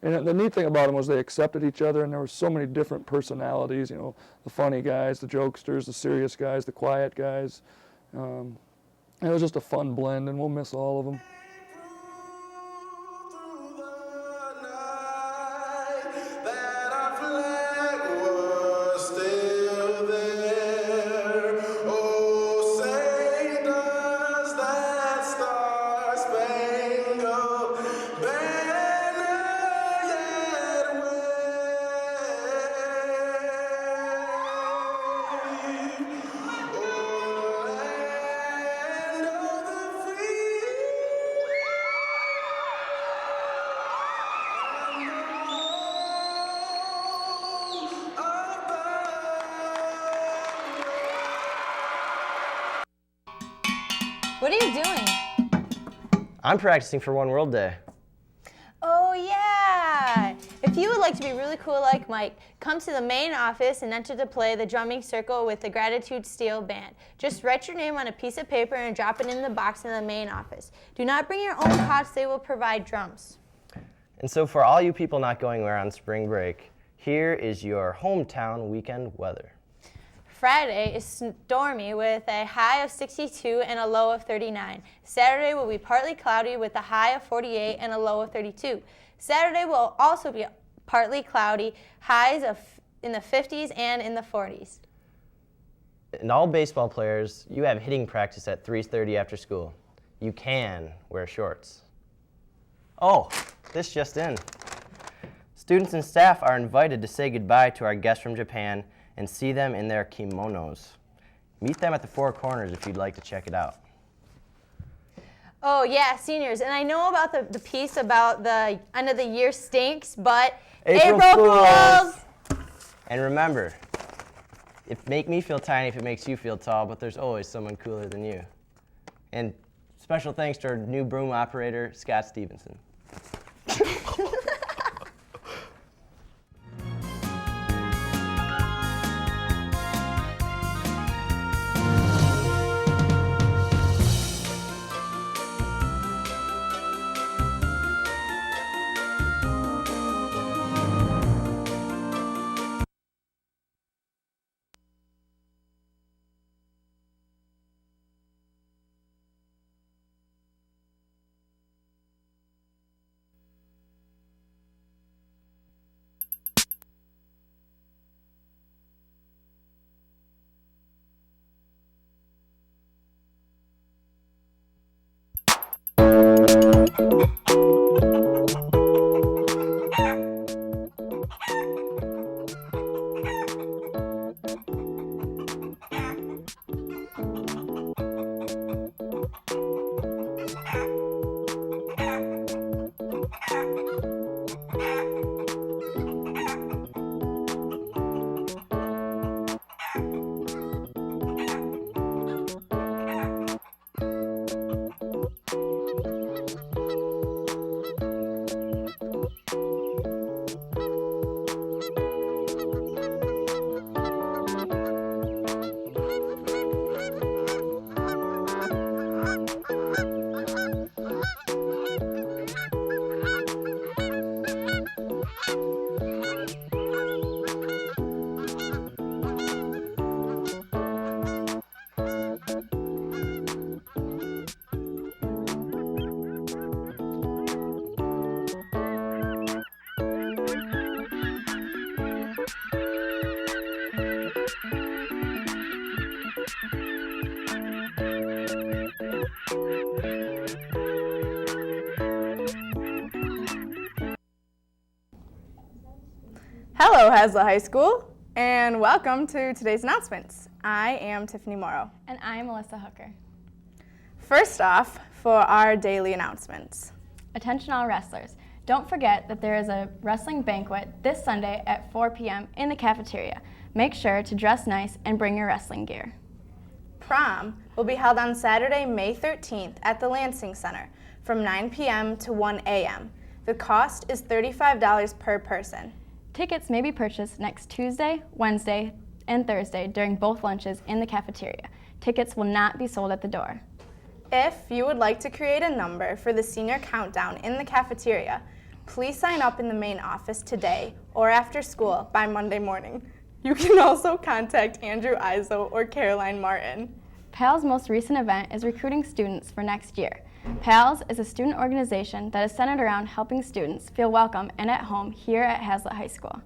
Speaker 18: And the neat thing about them was they accepted each other, and there were so many different personalities, the funny guys, the jokesters, the serious guys, the quiet guys. It was just a fun blend, and we'll miss all of them.
Speaker 13: What are you doing?
Speaker 5: I'm practicing for One World Day.
Speaker 13: Oh, yeah! If you would like to be really cool like Mike, come to the main office and enter to play the drumming circle with the Gratitude Steel Band. Just write your name on a piece of paper and drop it in the box in the main office. Do not bring your own pots, they will provide drums.
Speaker 5: And so for all you people not going anywhere on spring break, here is your hometown weekend weather.
Speaker 13: Friday is stormy with a high of 62 and a low of 39. Saturday will be partly cloudy with a high of 48 and a low of 32. Saturday will also be partly cloudy, highs in the 50s and in the 40s.
Speaker 5: And all baseball players, you have hitting practice at 3:30 after school. You can wear shorts. Oh, this just in. Students and staff are invited to say goodbye to our guests from Japan and see them in their kimonos. Meet them at the Four Corners if you'd like to check it out.
Speaker 13: Oh yeah, seniors, and I know about the piece about the end of the year stinks, but April Fools!
Speaker 5: And remember, make me feel tiny if it makes you feel tall, but there's always someone cooler than you. And special thanks to our new broom operator, Scott Stevenson.
Speaker 7: Hello, Haslett High School, and welcome to today's announcements. I am Tiffany Morrow.
Speaker 19: And I'm Melissa Hooker.
Speaker 7: First off, for our daily announcements.
Speaker 19: Attention all wrestlers. Don't forget that there is a wrestling banquet this Sunday at 4 p.m. in the cafeteria. Make sure to dress nice and bring your wrestling gear.
Speaker 7: Prom will be held on Saturday, May 13th at the Lansing Center from 9 p.m. to 1 a.m. The cost is $35 per person.
Speaker 19: Tickets may be purchased next Tuesday, Wednesday, and Thursday during both lunches in the cafeteria. Tickets will not be sold at the door.
Speaker 7: If you would like to create a number for the senior countdown in the cafeteria, please sign up in the main office today or after school by Monday morning. You can also contact Andrew Izo or Caroline Martin.
Speaker 19: PAL's most recent event is recruiting students for next year. PALS is a student organization that is centered around helping students feel welcome and at home here at Haslett High School.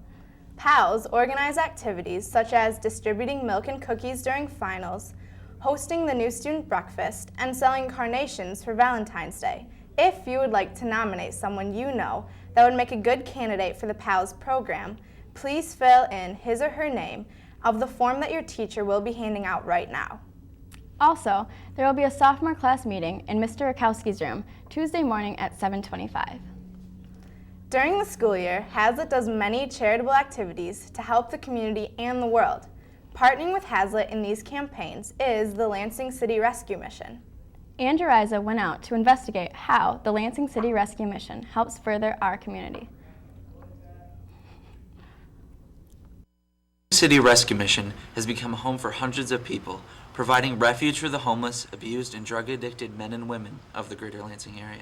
Speaker 7: PALS organize activities such as distributing milk and cookies during finals, hosting the new student breakfast, and selling carnations for Valentine's Day. If you would like to nominate someone you know that would make a good candidate for the PALS program, please fill in his or her name of the form that your teacher will be handing out right now.
Speaker 19: Also, there will be a sophomore class meeting in Mr. Rakowski's room Tuesday morning at 7:25.
Speaker 7: During the school year, Haslett does many charitable activities to help the community and the world. Partnering with Haslett in these campaigns is the Lansing City Rescue Mission.
Speaker 19: Andrew Iza went out to investigate how the Lansing City Rescue Mission helps further our community.
Speaker 20: City Rescue Mission has become a home for hundreds of people, providing refuge for the homeless, abused, and drug-addicted men and women of the greater Lansing area.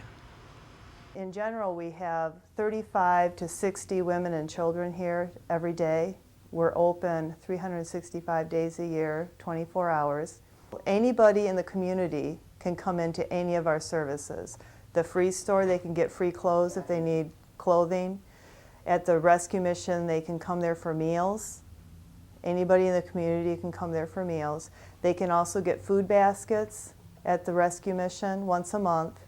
Speaker 21: In general, we have 35 to 60 women and children here every day We're open 365 days a year, 24 hours. Anybody in the community can come into any of our services. The free store, they can get free clothes if they need clothing. At the rescue mission, they can come there for meals. Anybody in the community can come there for meals. They can also get food baskets at the rescue mission once a month.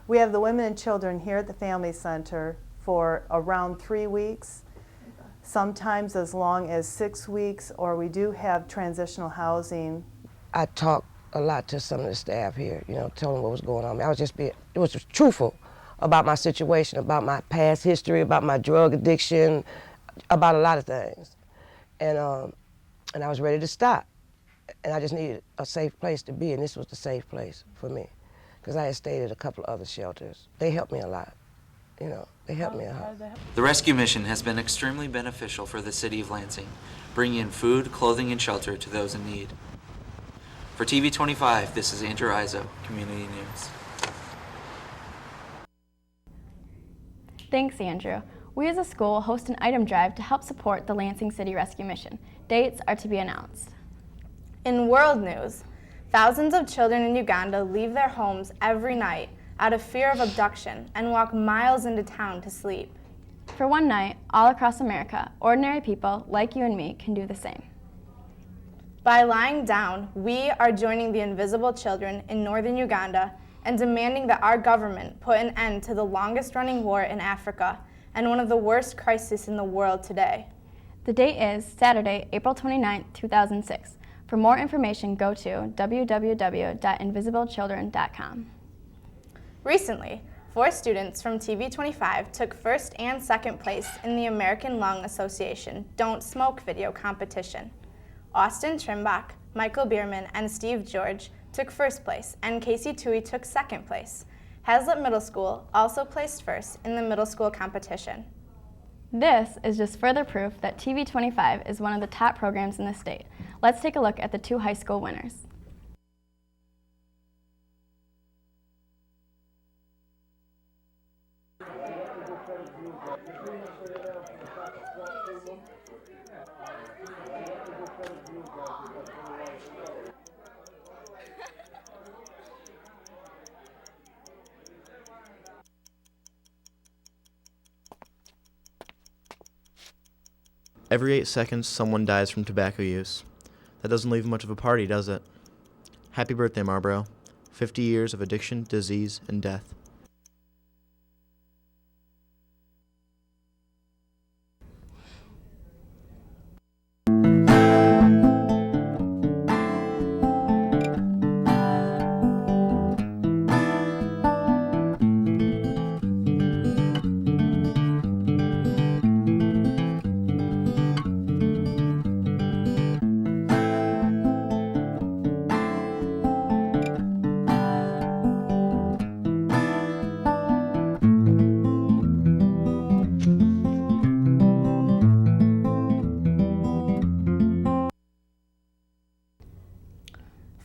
Speaker 21: We have the women and children here at the Family Center for around 3 weeks, sometimes as long as 6 weeks, or we do have transitional housing.
Speaker 22: I talked a lot to some of the staff here, you know, telling them what was going on. I was just being, it was just truthful about my situation, about my past history, about my drug addiction, about a lot of things. And I was ready to stop. And I just needed a safe place to be, and this was the safe place for me, because I had stayed at a couple of other shelters. They helped me a lot, you know, they helped me a lot.
Speaker 20: The rescue mission has been extremely beneficial for the city of Lansing, bringing in food, clothing, and shelter to those in need. For TV 25, this is Andrew Izzo, Community News.
Speaker 19: Thanks, Andrew. We as a school will host an item drive to help support the Lansing City Rescue Mission. Dates are to be announced.
Speaker 7: In world news, thousands of children in Uganda leave their homes every night out of fear of abduction and walk miles into town to sleep.
Speaker 19: For one night, all across America, ordinary people like you and me can do the same.
Speaker 7: By lying down, we are joining the invisible children in northern Uganda and demanding that our government put an end to the longest-running war in Africa and one of the worst crises in the world today.
Speaker 19: The date is Saturday, April 29, 2006. For more information, go to www.invisibleChildren.com.
Speaker 7: Recently, 4 students from TV 25 took first and second place in the American Lung Association Don't Smoke video competition. Austin Trimbach, Michael Bierman, and Steve George took first place, and Casey Tui took second place. Haslett Middle School also placed first in the middle school competition.
Speaker 19: This is just further proof that TV 25 is one of the top programs in the state. Let's take a look at the 2 high school winners.
Speaker 23: Every 8 seconds, someone dies from tobacco use. That doesn't leave much of a party, does it? Happy birthday, Marlboro. 50 years of addiction, disease, and death.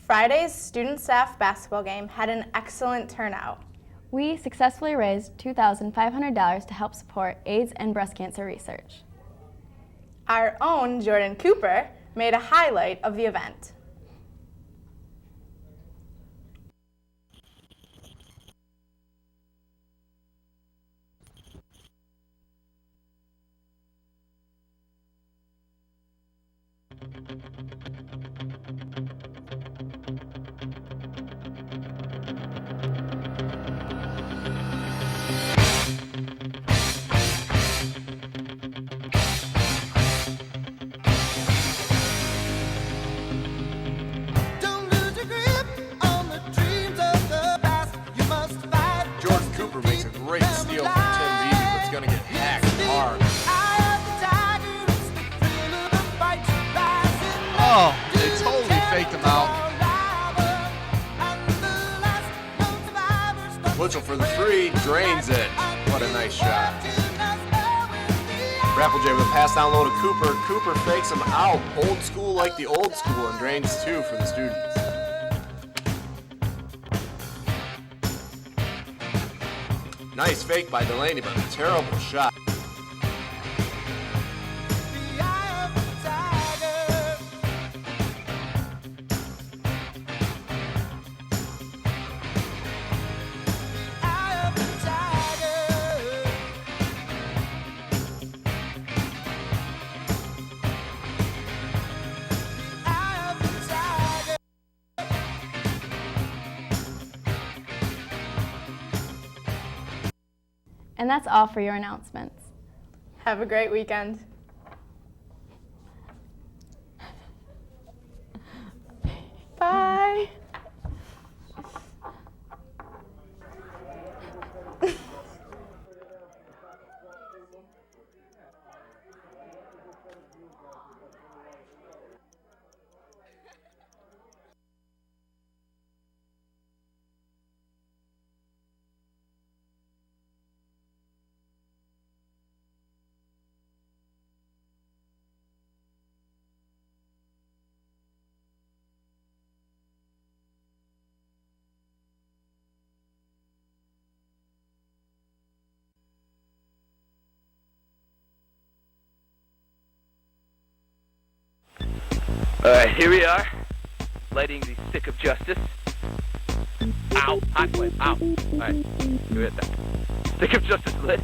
Speaker 7: Friday's student staff basketball game had an excellent turnout.
Speaker 19: We successfully raised $2,500 to help support AIDS and breast cancer research.
Speaker 7: Our own Jordan Cooper made a highlight of the event.
Speaker 24: Jordan Cooper makes a great steal from Tim Beebe, but it's going to get hacked hard. Oh, they totally faked him out. Mitchell for the 3, drains it. What a nice shot. Rapplejay with a pass down low to Cooper. Cooper fakes him out. Old school like the old school, and drains 2 for the students. Nice fake by Delaney, but a terrible shot.
Speaker 19: And that's all for your announcements.
Speaker 7: Have a great weekend.
Speaker 19: Bye.
Speaker 4: Alright, here we are, lighting the stick of justice. Ow! Hot flame, ow! Alright, give it that. Stick of justice lit,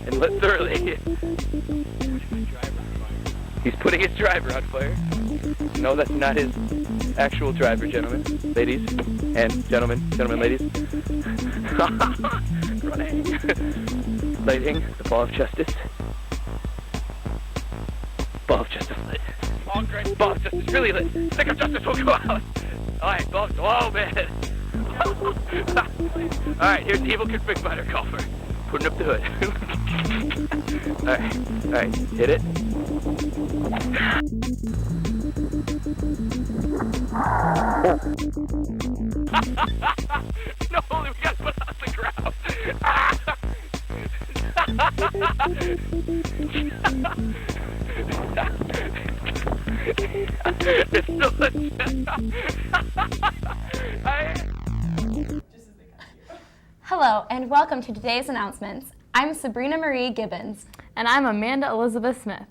Speaker 4: and lit thoroughly. He's putting his driver on fire. No, that's not his actual driver, gentlemen, ladies, and gentlemen, ladies. Running! Lighting the ball of justice. Ball of justice lit. Oh, great. Ball of justice really lit. Stick of justice will go out. Alright, ball of, oh man. Alright, here's the evil config miner golfer. Putting up the hood. Alright, hit it. No, we gotta put it on the ground. It's still
Speaker 7: Hello, and welcome to today's announcements. I'm Sabrina Marie Gibbons.
Speaker 19: And I'm Amanda Elizabeth Smith.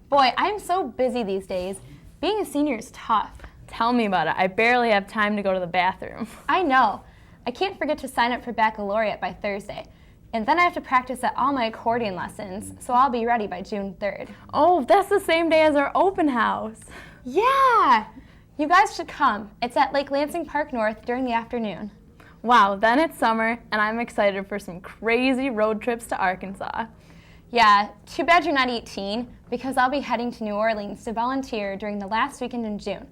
Speaker 7: Boy, I'm so busy these days. Being a senior is tough.
Speaker 19: Tell me about it. I barely have time to go to the bathroom.
Speaker 7: I know. I can't forget to sign up for baccalaureate by Thursday. And then I have to practice at all my accordion lessons, so I'll be ready by June 3rd.
Speaker 19: Oh, that's the same day as our open house.
Speaker 7: Yeah! You guys should come. It's at Lake Lansing Park North during the afternoon.
Speaker 19: Wow, then it's summer, and I'm excited for some crazy road trips to Arkansas.
Speaker 7: Yeah, too bad you're not 18, because I'll be heading to New Orleans to volunteer during the last weekend in June.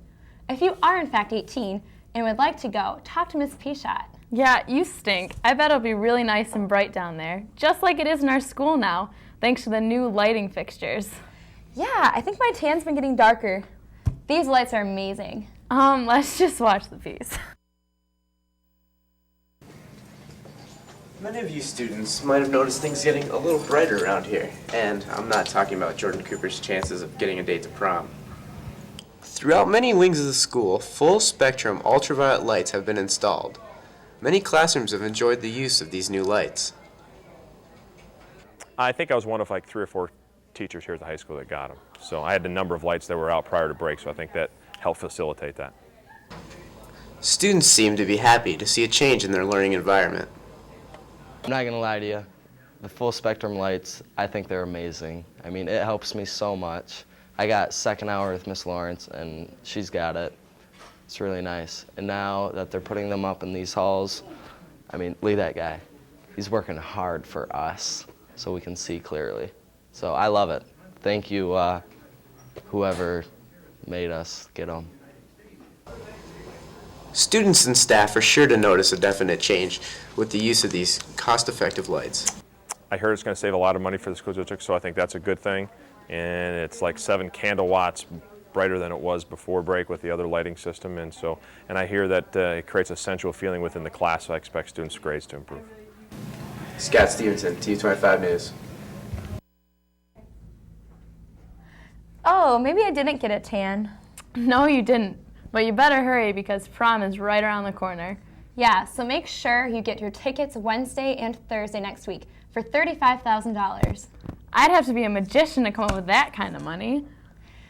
Speaker 7: If you are in fact 18 and would like to go, talk to Miss Pichot.
Speaker 19: Yeah, you stink. I bet it'll be really nice and bright down there, just like it is in our school now, thanks to the new lighting fixtures.
Speaker 7: Yeah, I think my tan's been getting darker. These lights are amazing.
Speaker 19: Let's just watch the piece.
Speaker 10: Many of you students might have noticed things getting a little brighter around here, and I'm not talking about Jordan Cooper's chances of getting a date to prom. Throughout many wings of the school, full-spectrum ultraviolet lights have been installed. Many classrooms have enjoyed the use of these new lights.
Speaker 14: I think I was one of like 3 or 4 teachers here at the high school that got them. So I had a number of lights that were out prior to break, so I think that helped facilitate that.
Speaker 10: Students seem to be happy to see a change in their learning environment.
Speaker 3: I'm not gonna lie to you, the full spectrum lights, I think they're amazing. I mean, it helps me so much. I got second hour with Miss Lawrence and she's got it. It's really nice. And now that they're putting them up in these halls, I mean, look at that guy. He's working hard for us so we can see clearly. So I love it. Thank you, whoever made us get them.
Speaker 10: Students and staff are sure to notice a definite change with the use of these cost-effective lights.
Speaker 14: I heard it's going to save a lot of money for the school district, so I think that's a good thing. And it's like 7 candle watts brighter than it was before break with the other lighting system. And I hear that it creates a sensual feeling within the class, so I expect students' grades to improve.
Speaker 10: Scott Stevenson, TV25 News.
Speaker 7: Oh, maybe I didn't get a tan.
Speaker 19: No, you didn't. But you better hurry because prom is right around the corner.
Speaker 7: Yeah, so make sure you get your tickets Wednesday and Thursday next week for $35,000.
Speaker 19: I'd have to be a magician to come up with that kind of money.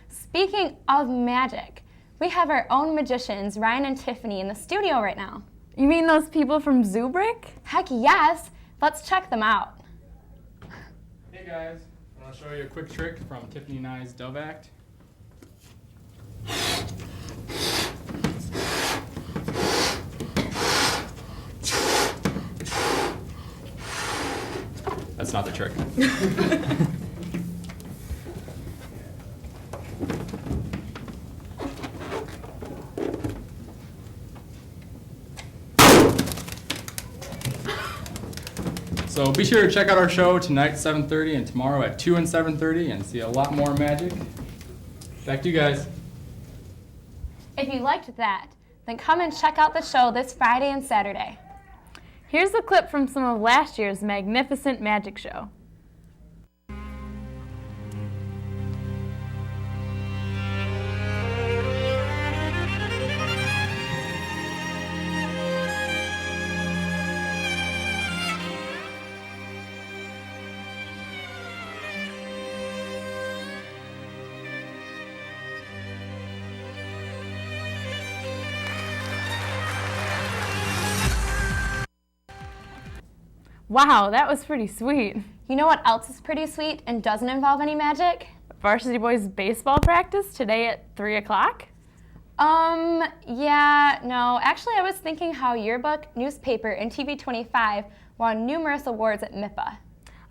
Speaker 7: Speaking of magic, we have our own magicians, Ryan and Tiffany, in the studio right now.
Speaker 19: You mean those people from Zoobrick?
Speaker 7: Heck yes! Let's check them out.
Speaker 16: Hey guys, I want to show you a quick trick from Tiffany and I's Dove Act. That's not the trick. So be sure to check out our show tonight, 7:30, and tomorrow at 2 and 7:30, and see a lot more magic. Back to you guys.
Speaker 19: If you liked that, then come and check out the show this Friday and Saturday.
Speaker 6: Here's a clip from some of last year's magnificent magic show. Wow, that was pretty sweet.
Speaker 19: You know what else is pretty sweet and doesn't involve any magic?
Speaker 6: Varsity boys baseball practice today at 3 o'clock?
Speaker 19: Yeah, no. Actually, I was thinking how yearbook, newspaper, and TV25 won numerous awards at MIPA.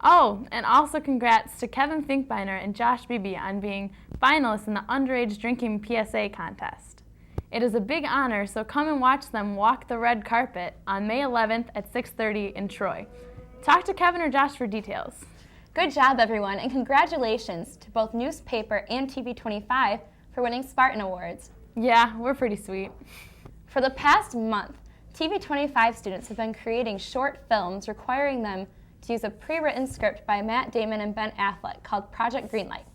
Speaker 6: Oh, and also congrats to Kevin Finkbeiner and Josh Beebe on being finalists in the underage drinking PSA contest. It is a big honor, so come and watch them walk the red carpet on May 11th at 6:30 in Troy. Talk to Kevin or Josh for details.
Speaker 19: Good job, everyone, and congratulations to both newspaper and TV25 for winning Spartan Awards.
Speaker 6: Yeah, we're pretty sweet.
Speaker 19: For the past month, TV25 students have been creating short films requiring them to use a pre-written script by Matt Damon and Ben Affleck called Project Greenlight.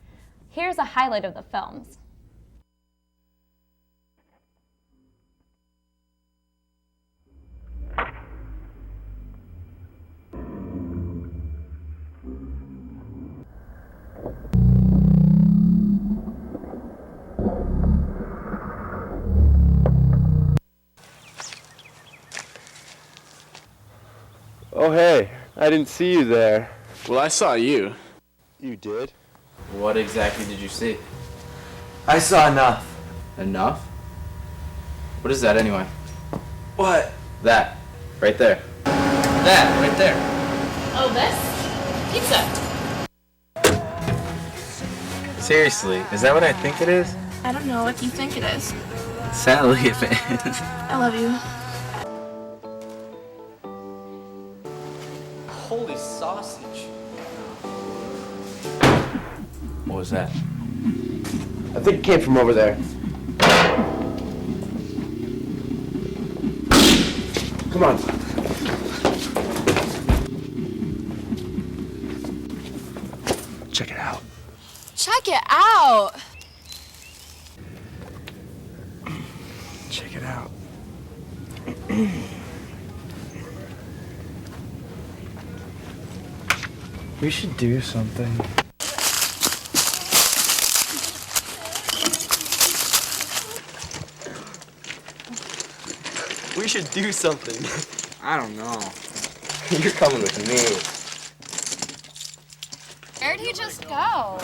Speaker 19: Here's a highlight of the films.
Speaker 9: Oh, hey, I didn't see you there.
Speaker 24: Well, I saw you.
Speaker 9: You did?
Speaker 20: What exactly did you see?
Speaker 10: I saw enough.
Speaker 20: Enough? What is that anyway?
Speaker 10: What?
Speaker 20: That. Right there. That. Right there.
Speaker 6: Oh, this? Pizza.
Speaker 20: Seriously, is that what I think it is?
Speaker 6: I don't know what you think it is.
Speaker 20: Sadly, if it is.
Speaker 6: I love you.
Speaker 10: Holy sausage.
Speaker 20: What was that?
Speaker 10: I think it came from over there. Come on. Check it out.
Speaker 6: Check it out.
Speaker 10: Check it out. We should do something. We should do something.
Speaker 24: I don't know.
Speaker 10: You're coming with me.
Speaker 6: Where'd he just go?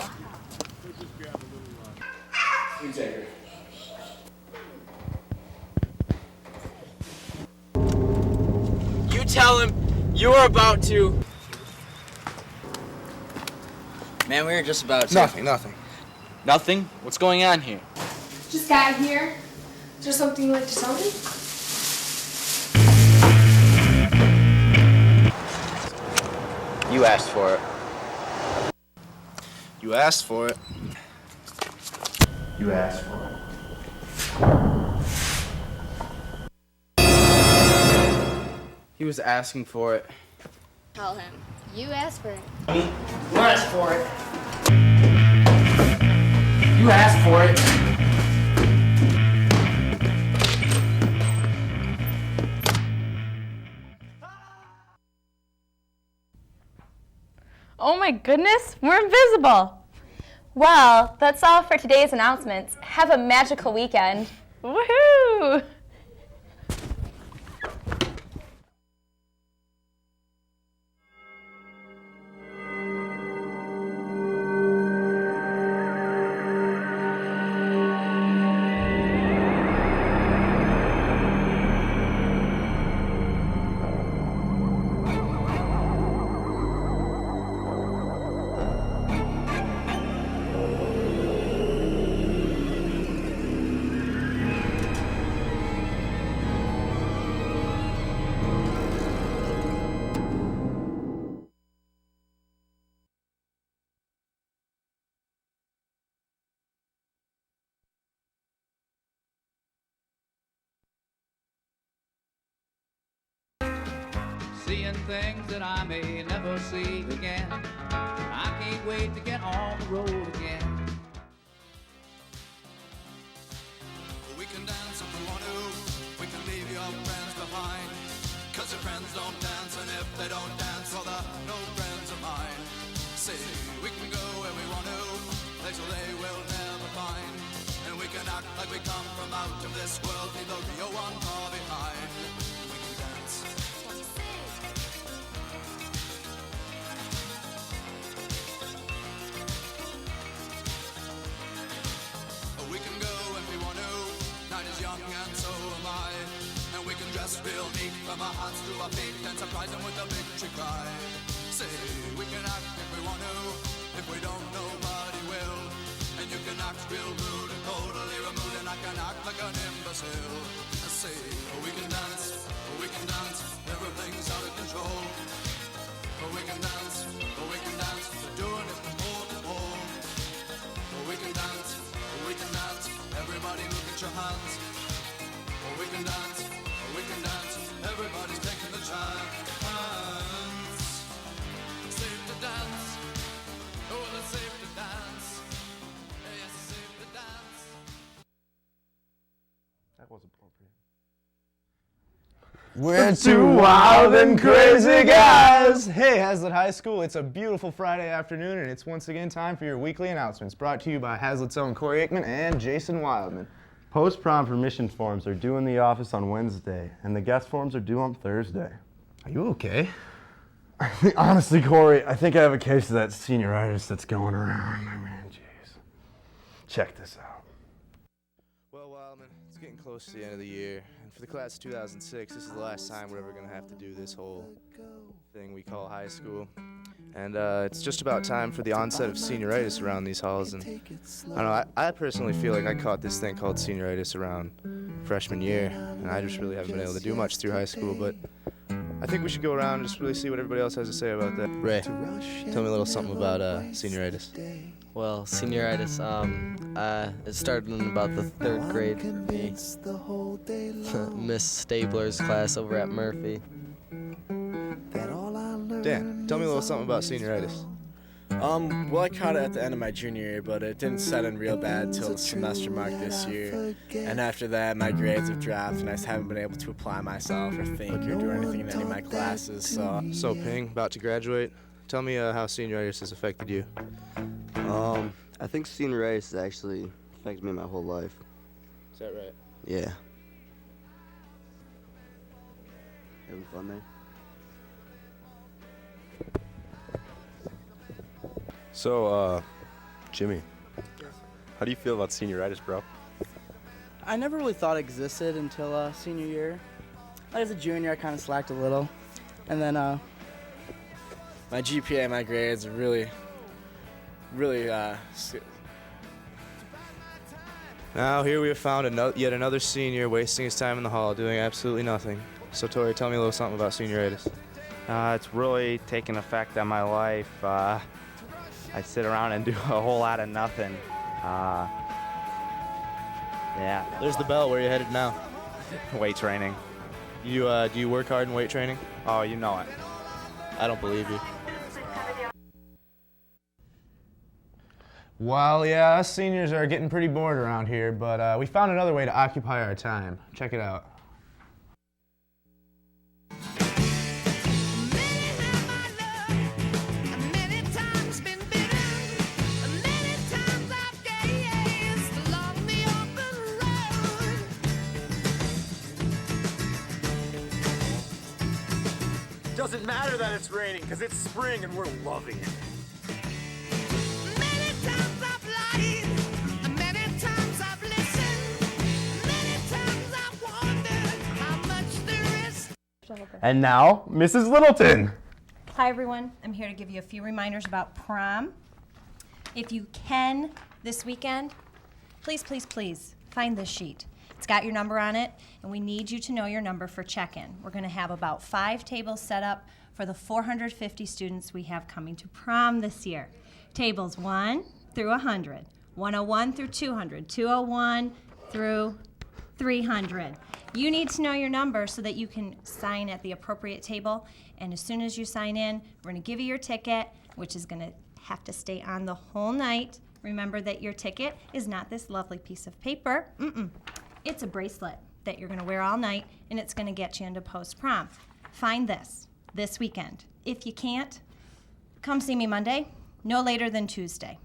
Speaker 10: You tell him you're about to.
Speaker 20: Man, we were just about to...
Speaker 10: Nothing.
Speaker 20: Nothing? What's going on here?
Speaker 6: Just got here. Is there something you'd like to tell me?
Speaker 20: You asked for it.
Speaker 24: You asked for it.
Speaker 20: You asked for it.
Speaker 10: He was asking for it.
Speaker 6: Tell him. You asked for it.
Speaker 10: You asked for it. You asked for it.
Speaker 6: Oh my goodness, we're invisible.
Speaker 19: Well, that's all for today's announcements. Have a magical weekend.
Speaker 6: Woohoo!
Speaker 2: seeing things that I may never see again. I can't wait to get on the road again.
Speaker 8: We can dance if we want to, we can leave your friends behind. Cause your friends don't dance, and if they don't dance, well they're no friends of mine. See, we can go where we want to, places they will never find. And we can act like we come from out of this world, leave the real one far behind. We can dance. We can go if we want to, night is young and so am I. And we can dress real neat from our hearts to our feet and surprise them with a victory cry. Say, we can act if we want to, if we don't, nobody will. And you can act real rude and totally removed, and I can act like an imbecile. I say, we can dance, everything's out of control. We can dance, we're doing it from pole to pole. We can dance, everybody look at your hands. We can dance, everybody's taking the chance. Safe to dance, oh, it's safe to dance. Yes, it's safe to dance.
Speaker 15: That was appropriate.
Speaker 11: We're two wild and crazy guys. Hey, Haslett High School, it's a beautiful Friday afternoon, and it's once again time for your weekly announcements, brought to you by Haslett's own Corey Aikman and Jason Wildman.
Speaker 12: Post-prom permission forms are due in the office on Wednesday, and the guest forms are due on Thursday.
Speaker 11: Are you okay?
Speaker 12: Honestly, Corey, I think I have a case of that senioritis that's going around. I mean, jeez. Check this out.
Speaker 25: Well, Wildman, it's getting close to the end of the year, and for the class of 2006, this is the last time we're ever going to have to do this whole thing we call high school. And it's just about time for the onset of senioritis around these halls. And I don't know, I personally feel like I caught this thing called senioritis around freshman year, and I just really haven't been able to do much through high school. But I think we should go around and just really see what everybody else has to say about that. Ray, tell me a little something about senioritis.
Speaker 3: Well, senioritis, it started in about the 3rd grade for me. Miss Stabler's class over at Murphy.
Speaker 25: Dan, tell me a little something about senioritis.
Speaker 26: Well, I caught it at the end of my junior year, but it didn't set in real bad till the semester mark this year. And after that, my grades have dropped, and I just haven't been able to apply myself or think or do anything in any of my classes.
Speaker 25: So Ping, about to graduate, tell me how senioritis has affected you.
Speaker 27: I think senioritis has actually affected me my whole life.
Speaker 25: Is that right?
Speaker 27: Yeah. Having fun there?
Speaker 9: So, Jimmy, how do you feel about senioritis, bro?
Speaker 28: I never really thought it existed until senior year. As a junior, I kind of slacked a little. And then
Speaker 26: my GPA and my grades are really
Speaker 25: Now here we have found yet another senior wasting his time in the hall doing absolutely nothing. So Tori, tell me a little something about senioritis.
Speaker 29: It's really taken effect on my life. I sit around and do a whole lot of nothing. Yeah.
Speaker 25: There's the bell. Where are you headed now?
Speaker 29: Weight training.
Speaker 25: Do you work hard in weight training?
Speaker 29: Oh, you know it.
Speaker 25: I don't believe you.
Speaker 11: Well, yeah, us seniors are getting pretty bored around here, but we found another way to occupy our time. Check it out.
Speaker 24: Doesn't matter that it's raining, because it's spring and we're loving it.
Speaker 11: And now, Mrs. Littleton.
Speaker 30: Hi everyone, I'm here to give you a few reminders about prom. If you can this weekend, please, please, please find this sheet. It's got your number on it, and we need you to know your number for check-in. We're gonna have about 5 tables set up for the 450 students we have coming to prom this year. Tables 1 through 100, 101 through 200, 201 through 300. You need to know your number so that you can sign at the appropriate table. And as soon as you sign in, we're going to give you your ticket, which is going to have to stay on the whole night. Remember that your ticket is not this lovely piece of paper. It's a bracelet that you're going to wear all night, and it's going to get you into post-prom. Find this weekend. If you can't, come see me Monday, no later than Tuesday.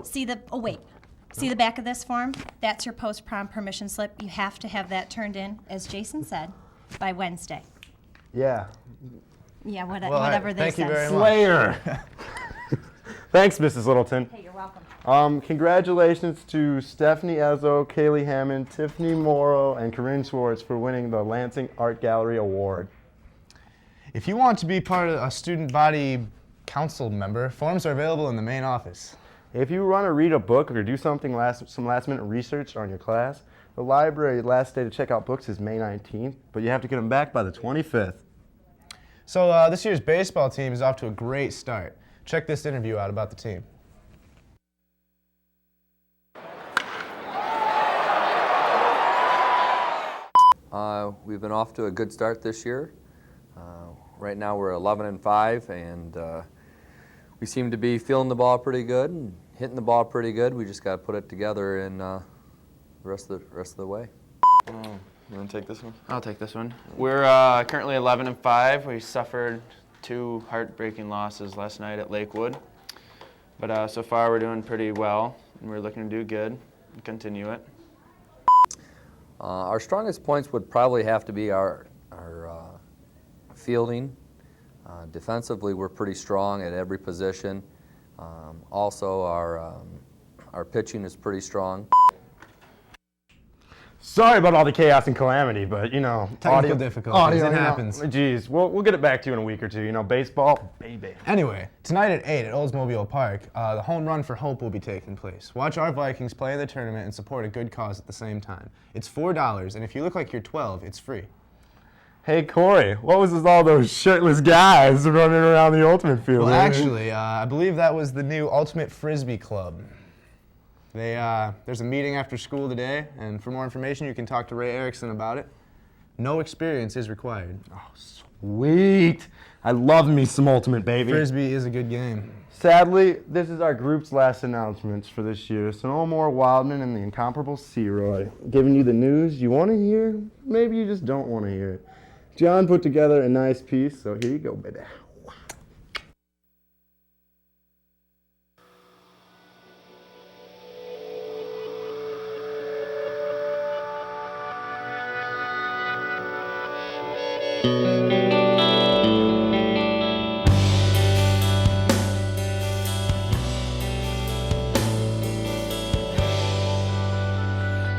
Speaker 30: See the back of this form? That's your post-prom permission slip. You have to have that turned in, as Jason said, by Wednesday.
Speaker 12: Yeah.
Speaker 30: Yeah, whatever they
Speaker 12: thank
Speaker 30: said.
Speaker 12: you very much. Slayer. Thanks, Mrs. Littleton.
Speaker 30: Hey, you're welcome.
Speaker 12: Congratulations to Stephanie Ezzo, Kaylee Hammond, Tiffany Morrow, and Corinne Schwartz for winning the Lansing Art Gallery Award.
Speaker 11: If you want to be part of a student body council member, forms are available in the main office.
Speaker 12: If you want to read a book or do some last-minute research on your class, the library last day to check out books is May 19th, but you have to get them back by the 25th.
Speaker 11: So this year's baseball team is off to a great start. Check this interview out about the team.
Speaker 1: We've been off to a good start this year. Right now we're 11-5, and we seem to be feeling the ball pretty good and hitting the ball pretty good. We just got to put it together in the rest of the way.
Speaker 4: You want to take this one?
Speaker 5: I'll take this one. We're currently 11-5. We suffered 2 heartbreaking losses last night at Lakewood, but so far we're doing pretty well, and we're looking to do good and continue it.
Speaker 1: Our strongest points would probably have to be our fielding. Defensively, we're pretty strong at every position. Also, our pitching is pretty strong.
Speaker 12: Sorry about all the chaos and calamity, but
Speaker 11: Technical difficulties, it happens.
Speaker 12: Geez, we'll get it back to you in a week or two. Baseball, baby.
Speaker 11: Anyway, tonight at 8 at Oldsmobile Park, the Home Run for Hope will be taking place. Watch our Vikings play in the tournament and support a good cause at the same time. It's $4, and if you look like you're 12, it's free.
Speaker 12: Hey, Corey, what was with all those shirtless guys running around the Ultimate Field?
Speaker 11: Well, actually, I believe that was the new Ultimate Frisbee Club. There's a meeting after school today, and for more information, you can talk to Ray Erickson about it. No experience is required.
Speaker 12: Oh, sweet. I love me some Ultimate, baby.
Speaker 11: Frisbee is a good game.
Speaker 12: Sadly, this is our group's last announcements for this year, so no more Wildman and the incomparable C-Roy. Giving you the news you want to hear, maybe you just don't want to hear it. John put together a nice piece, so here you go, baby.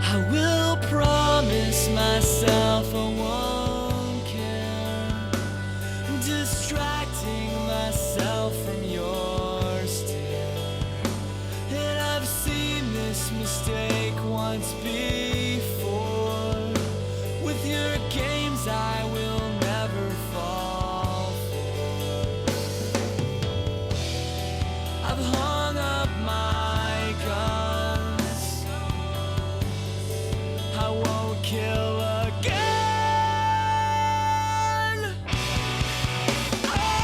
Speaker 8: I will promise myself I won't care, distracting myself from your stare. And I've seen this mistake once before. With your games I will never fall for. I've hung up my guns, I won't kill again. Oh!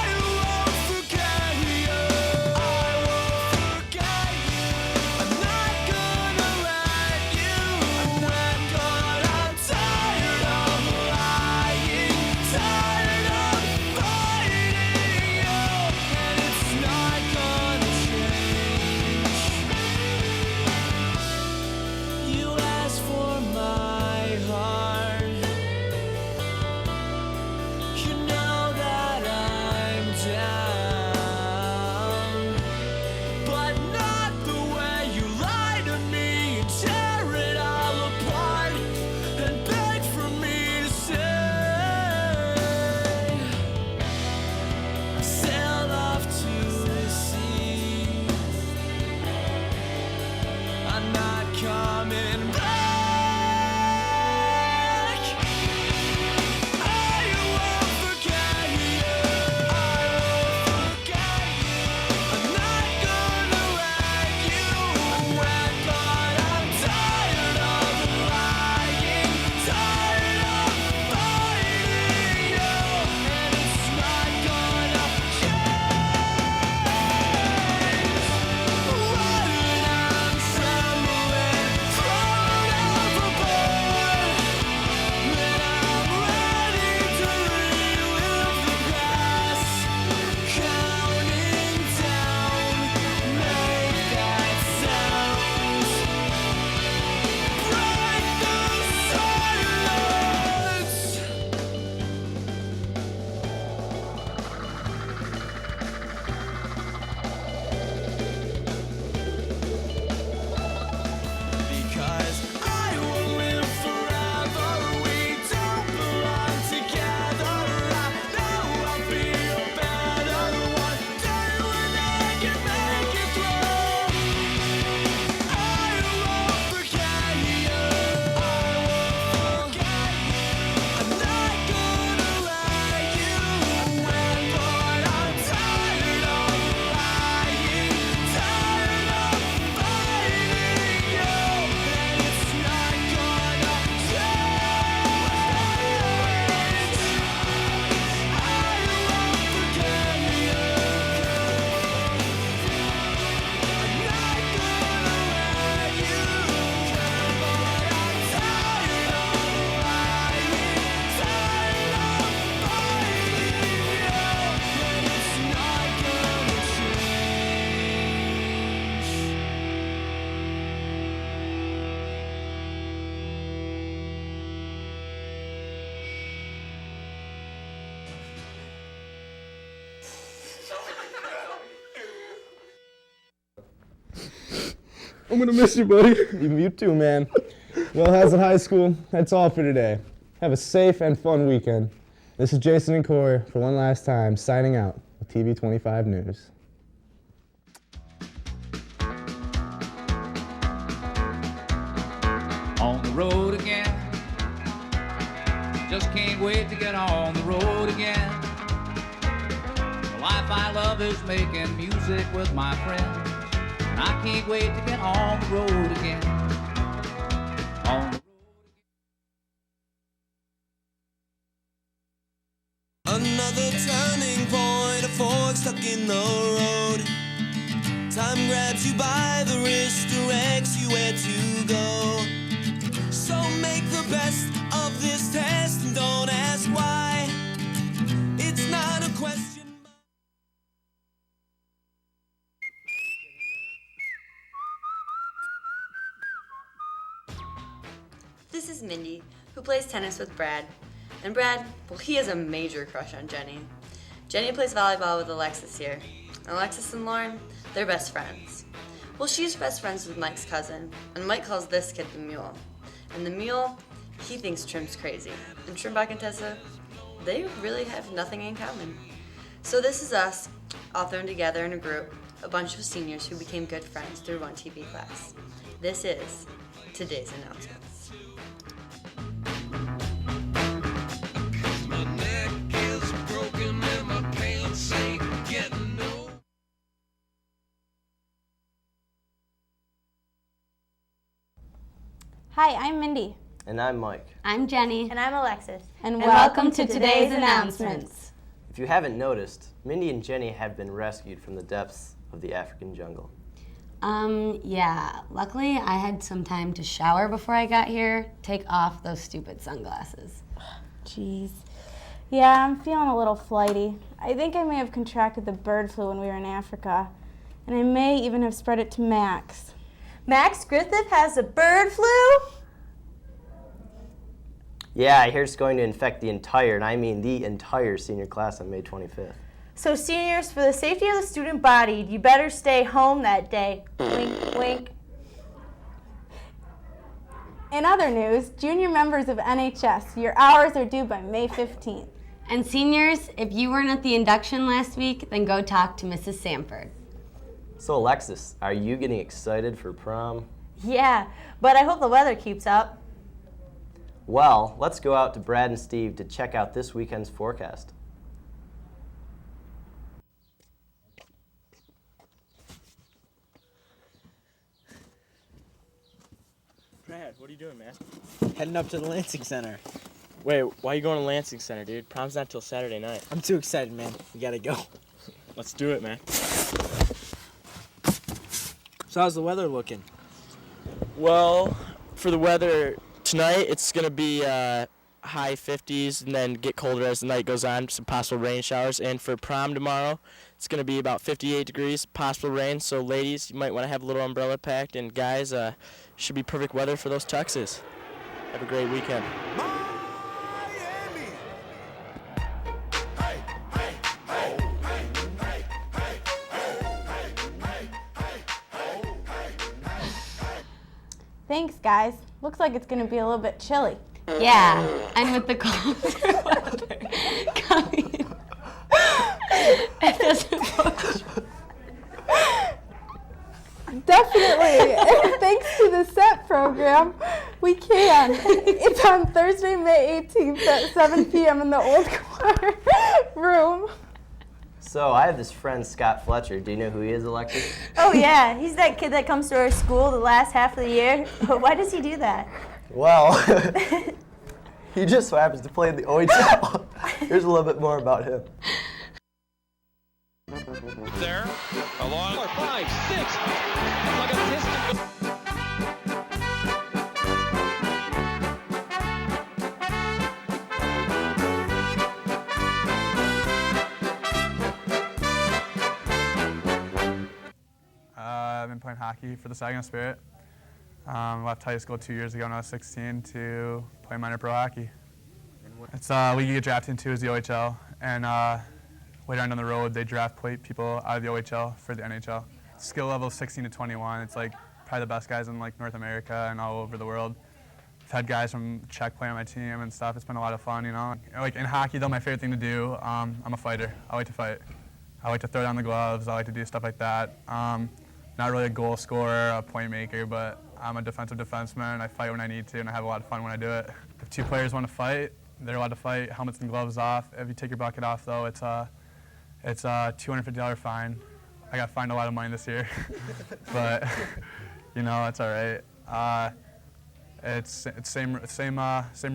Speaker 11: I'm gonna miss you, buddy. You too, man. Well, Haslett High School, that's all for today. Have a safe and fun weekend. This is Jason and Corey for one last time, signing out with TV 25 News.
Speaker 2: On the road again. Just can't wait to get on the road again. The life I love is making music with my friends. And I can't wait to get on the road again. On the
Speaker 8: Another turning point, a fork stuck in the road. Time grabs you by the wrist, directs you where to go. So make the best of this test and don't ask why. It's not a question.
Speaker 7: This is Mindy, who plays tennis with Brad. And Brad, well, he has a major crush on Jenny. Jenny plays volleyball with Alexis here. And Alexis and Lauren, they're best friends. Well, she's best friends with Mike's cousin, and Mike calls this kid the Mule. And the Mule, he thinks Trim's crazy. And Trimbach and Tessa, they really have nothing in common. So this is us, all thrown together in a group, a bunch of seniors who became good friends through one TV class. This is today's announcements.
Speaker 13: Hi, I'm Mindy.
Speaker 3: And I'm Mike.
Speaker 13: I'm Jenny.
Speaker 19: And I'm Alexis.
Speaker 13: And welcome to today's announcements.
Speaker 3: If you haven't noticed, Mindy and Jenny have been rescued from the depths of the African jungle.
Speaker 14: Yeah. Luckily, I had some time to shower before I got here. Take off those stupid sunglasses.
Speaker 13: Jeez. Yeah, I'm feeling a little flighty. I think I may have contracted the bird flu when we were in Africa. And I may even have spread it to Max.
Speaker 19: Max Griffith has the bird flu?
Speaker 3: Yeah, I hear it's going to infect the entire, and I mean the entire senior class on May 25th.
Speaker 19: So seniors, for the safety of the student body, you better stay home that day. Wink, wink.
Speaker 13: In other news, junior members of NHS, your hours are due by May 15th.
Speaker 14: And seniors, if you weren't at the induction last week, then go talk to Mrs. Sanford.
Speaker 3: So Alexis, are you getting excited for prom?
Speaker 19: Yeah, but I hope the weather keeps up.
Speaker 3: Well, let's go out to Brad and Steve to check out this weekend's forecast.
Speaker 16: Brad, what are you doing, man? Heading up to the Lansing Center. Wait, why are you going to Lansing Center, dude? Prom's not till Saturday night. I'm too excited, man. We gotta go. Let's do it, man. So how's the weather looking? Well, for the weather tonight, it's going to be high 50s and then get colder as the night goes on, some possible rain showers. And for prom tomorrow, it's going to be about 58 degrees, possible rain. So ladies, you might want to have a little umbrella packed. And guys, should be perfect weather for those tuxes. Have a great weekend.
Speaker 13: Thanks, guys. Looks like it's going to be a little bit chilly.
Speaker 14: Yeah, and with the colder weather coming, it doesn't look.
Speaker 13: Definitely. And thanks to the SET program, we can. It's on Thursday, May 18th at 7 p.m. in the old choir room.
Speaker 3: So I have this friend, Scott Fletcher. Do you know who he is, Alexis?
Speaker 19: Oh yeah, he's that kid that comes to our school the last half of the year. Why does he do that?
Speaker 3: Well, he just so happens to play in the OHL. Here's a little bit more about him.
Speaker 17: There, along 5, 6, like a piston.
Speaker 18: I've been playing hockey for the Saginaw Spirit. Left high school 2 years ago when I was 16 to play minor pro hockey. It's a league you get drafted into is the OHL, and later on down the road, they draft people out of the OHL for the NHL. Skill level is 16 to 21. It's like probably the best guys in like North America and all over the world. I've had guys from Czech play on my team and stuff. It's been a lot of fun, you know. Like in hockey, though, my favorite thing to do, I'm a fighter. I like to fight. I like to throw down the gloves. I like to do stuff like that. Not really a goal scorer, a point maker, but I'm a defensive defenseman. I fight when I need to, and I have a lot of fun when I do it. If two players want to fight, they're allowed to fight. Helmets and gloves off. If you take your bucket off, though, it's a $250 fine. I got fined a lot of money this year, but you know, it's all right. It's same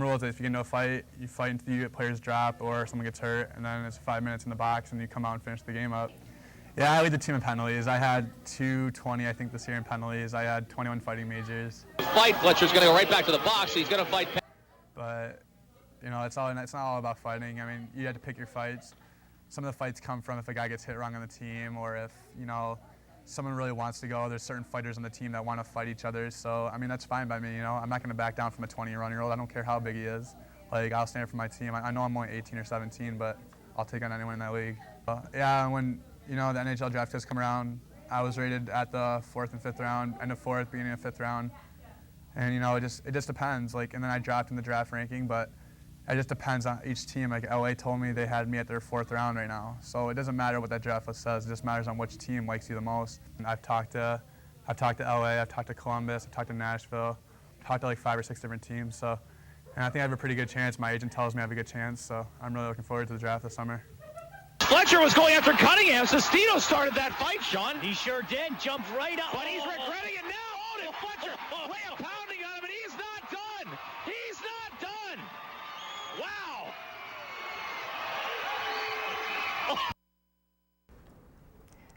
Speaker 18: rules. If you get into a fight, you fight until you get players dropped or someone gets hurt, and then it's 5 minutes in the box, and you come out and finish the game up. Yeah, I lead the team in penalties. I had 220, I think, this year in penalties. I had 21 fighting majors.
Speaker 17: Fight, Fletcher's going to go right back to the box. He's going to fight.
Speaker 18: But you know, it's not all about fighting. I mean, you have to pick your fights. Some of the fights come from if a guy gets hit wrong on the team, or if, you know, someone really wants to go. There's certain fighters on the team that want to fight each other. So, I mean, that's fine by me, you know. I'm not going to back down from a 20-year-old. I don't care how big he is. Like, I'll stand up for my team. I know I'm only 18 or 17, but I'll take on anyone in that league. Yeah, when, you know, the NHL draft has come around, I was rated at the 4th and 5th round, end of 4th, beginning of 5th round. And, you know, it just depends. Like, and then I dropped in the draft ranking, but it just depends on each team. Like, LA told me they had me at their 4th round right now. So it doesn't matter what that draft list says. It just matters on which team likes you the most. And I've talked to LA, I've talked to Columbus, I've talked to Nashville, I've talked to like 5 or 6 different teams. So, and I think I have a pretty good chance. My agent tells me I have a good chance. So I'm really looking forward to the draft this summer.
Speaker 17: Fletcher was going after Cunningham. Sestino started that fight, Sean. He sure did. Jumped right up. But he's regretting it now. Oh, did Fletcher lay a pounding on him, and he's not done. He's not done. Wow.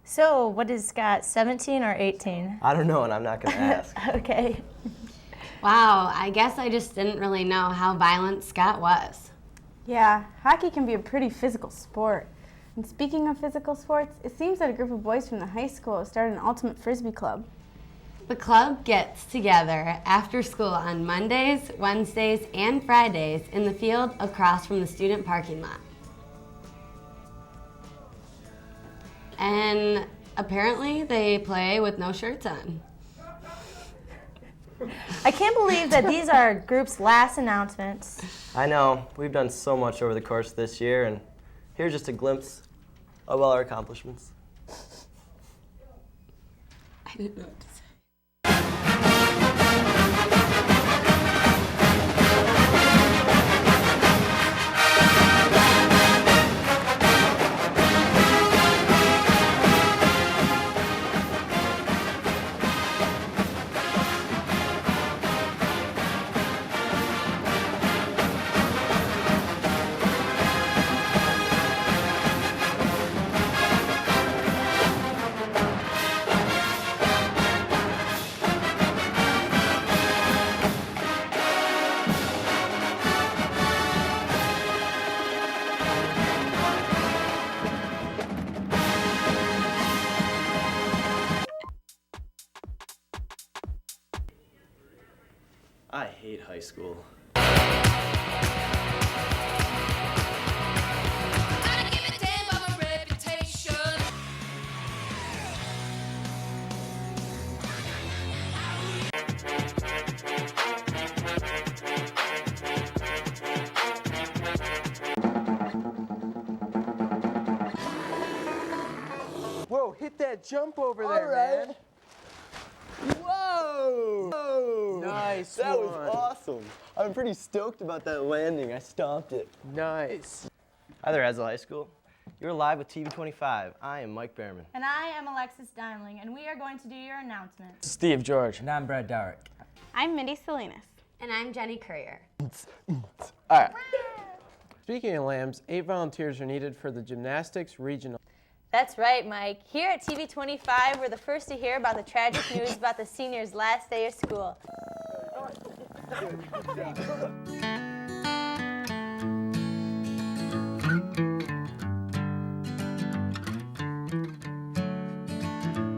Speaker 6: So, what is Scott, 17 or 18?
Speaker 3: I don't know, and I'm not going to ask.
Speaker 6: Okay.
Speaker 14: Wow, I guess I just didn't really know how violent Scott was.
Speaker 13: Yeah, hockey can be a pretty physical sport. And speaking of physical sports, it seems that a group of boys from the high school started an ultimate frisbee club.
Speaker 14: The club gets together after school on Mondays, Wednesdays, and Fridays in the field across from the student parking lot. And apparently they play with no shirts on.
Speaker 6: I can't believe that these are our group's last announcements.
Speaker 3: I know. We've done so much over the course of this year, and here's just a glimpse of all our accomplishments.
Speaker 14: I didn't know what to say.
Speaker 3: I hate high school.
Speaker 9: Whoa, hit that jump over there, man.
Speaker 3: Whoa! Whoa!
Speaker 9: Nice
Speaker 3: That
Speaker 9: one.
Speaker 3: was awesome. I'm pretty stoked about that landing. I stomped it.
Speaker 9: Nice.
Speaker 3: Hi there, Haslett High School. You're live with TV 25. I am Mike Behrman.
Speaker 6: And I am Alexis Dimling, and we are going to do your announcements.
Speaker 9: Steve George.
Speaker 10: And I'm Brad Dowrick.
Speaker 13: I'm Mindy Salinas.
Speaker 14: And I'm Jenny Courier.
Speaker 9: All right. Speaking of lambs, 8 volunteers are needed for the gymnastics regional.
Speaker 6: That's right, Mike. Here at TV 25, we're the first to hear about the tragic news about the seniors' last day of school.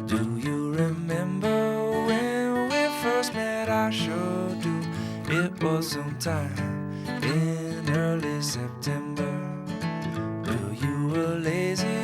Speaker 15: Do you remember when we first met? I sure do. It was sometime in early September. Well, you were lazy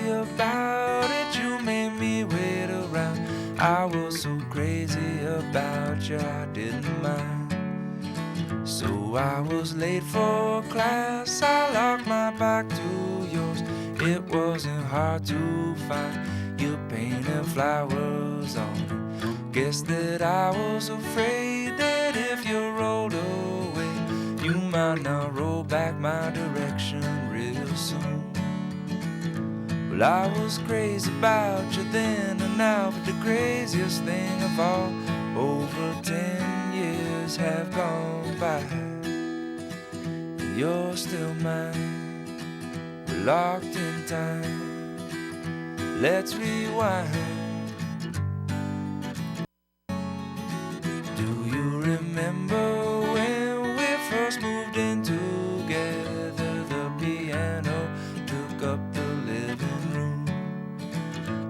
Speaker 15: I was late for class, I locked my back to yours. It wasn't hard to find your painted flowers on it. Guess that I was afraid that if you rolled away, you might not roll back my direction real soon. Well, I was crazy about you then and now, but the craziest thing of all, over 10 years have gone by, and you're still mine. We're locked in time. Let's rewind. Do you remember when we first moved in together? The piano took up the living room.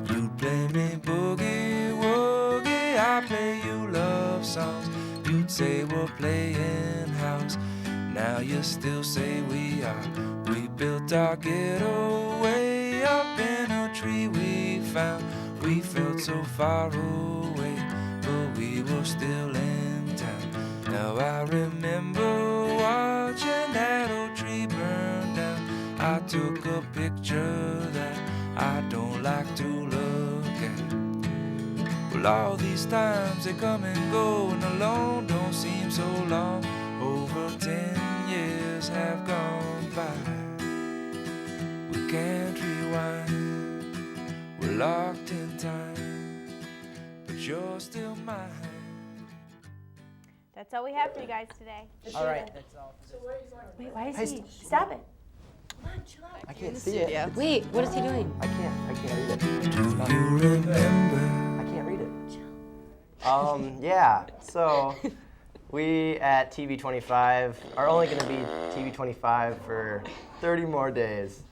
Speaker 15: You'd play me boogie woogie, I play you love songs. You'd say we're playing house, now you still say we are. We built our ghetto way up in a tree we found. We felt so far away, but we were still in town. Now I remember watching that old tree burn down. I took a picture that I don't like to look at. Well, all these times they come and go, and alone don't seem so long. Over 10 years have gone by. We can't rewind. We're locked in time, but you're still mine.
Speaker 6: That's all we have for you guys today.
Speaker 9: All right, that's all.
Speaker 6: Wait, why is
Speaker 9: Hey,
Speaker 6: he? Stop it. Come on, chill out.
Speaker 9: I can't see it.
Speaker 14: Wait, what is he doing?
Speaker 9: I can't read it.
Speaker 15: Do you remember?
Speaker 9: I can't read it. Yeah, so we at TV25 are only going to be TV25 for 30 more days.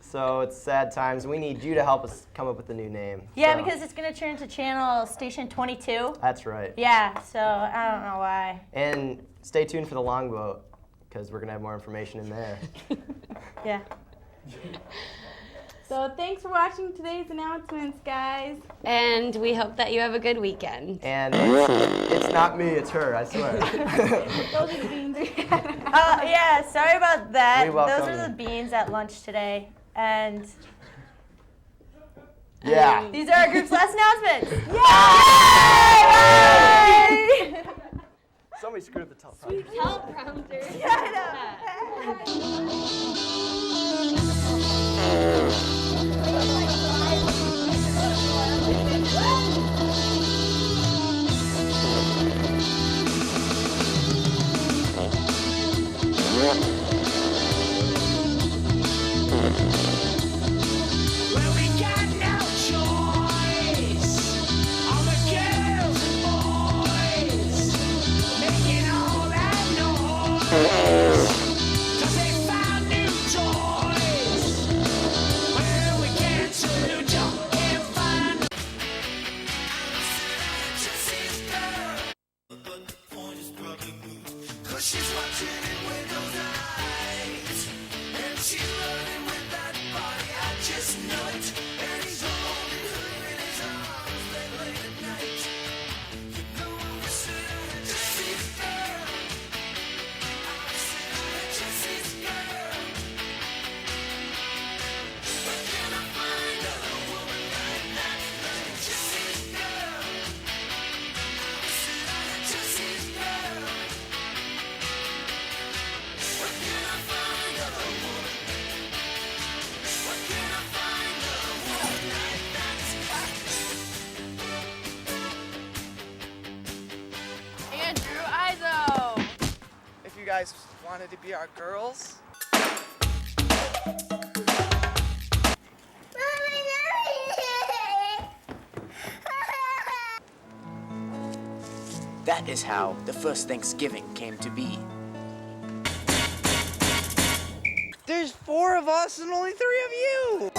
Speaker 9: So it's sad times. We need you to help us come up with a new name.
Speaker 6: Yeah,
Speaker 9: So-
Speaker 6: because it's going to turn to channel station 22.
Speaker 9: That's right.
Speaker 6: Yeah, so I don't know why.
Speaker 9: And stay tuned for the longboat, because we're going to have more information in there.
Speaker 6: Yeah.
Speaker 13: So thanks for watching today's announcements, guys.
Speaker 14: And we hope that you have a good weekend.
Speaker 9: And it's not me, it's her, I swear.
Speaker 13: Those are the beans.
Speaker 6: Yeah, sorry about that.
Speaker 9: We welcome
Speaker 6: Those are the beans at lunch today. And
Speaker 9: Yeah.
Speaker 6: these are our group's last announcements. Yay!
Speaker 9: Somebody screwed the top.
Speaker 6: Yeah, I
Speaker 15: Well, we got no choice. All the girls and boys making all that noise. 'Cause they found new toys. Well, we can't salute you, can't find. But the point is probably moot. 'Cause she's watching it with those eyes. And she's running with that body, I just know it. And he's holding her in his arms late at night. You know I wish that I had Jesse's girl. I wish that I had Jesse's girl. Where can I find a woman like that? Like Jesse's girl. I wish that I had Jesse's girl. Where can I find a woman? Where can I find a woman like that?
Speaker 10: Andrew Izo. If you guys wanted to be our girls.
Speaker 20: That is how the first Thanksgiving came to be.
Speaker 10: There's 4 of us and only 3 of you.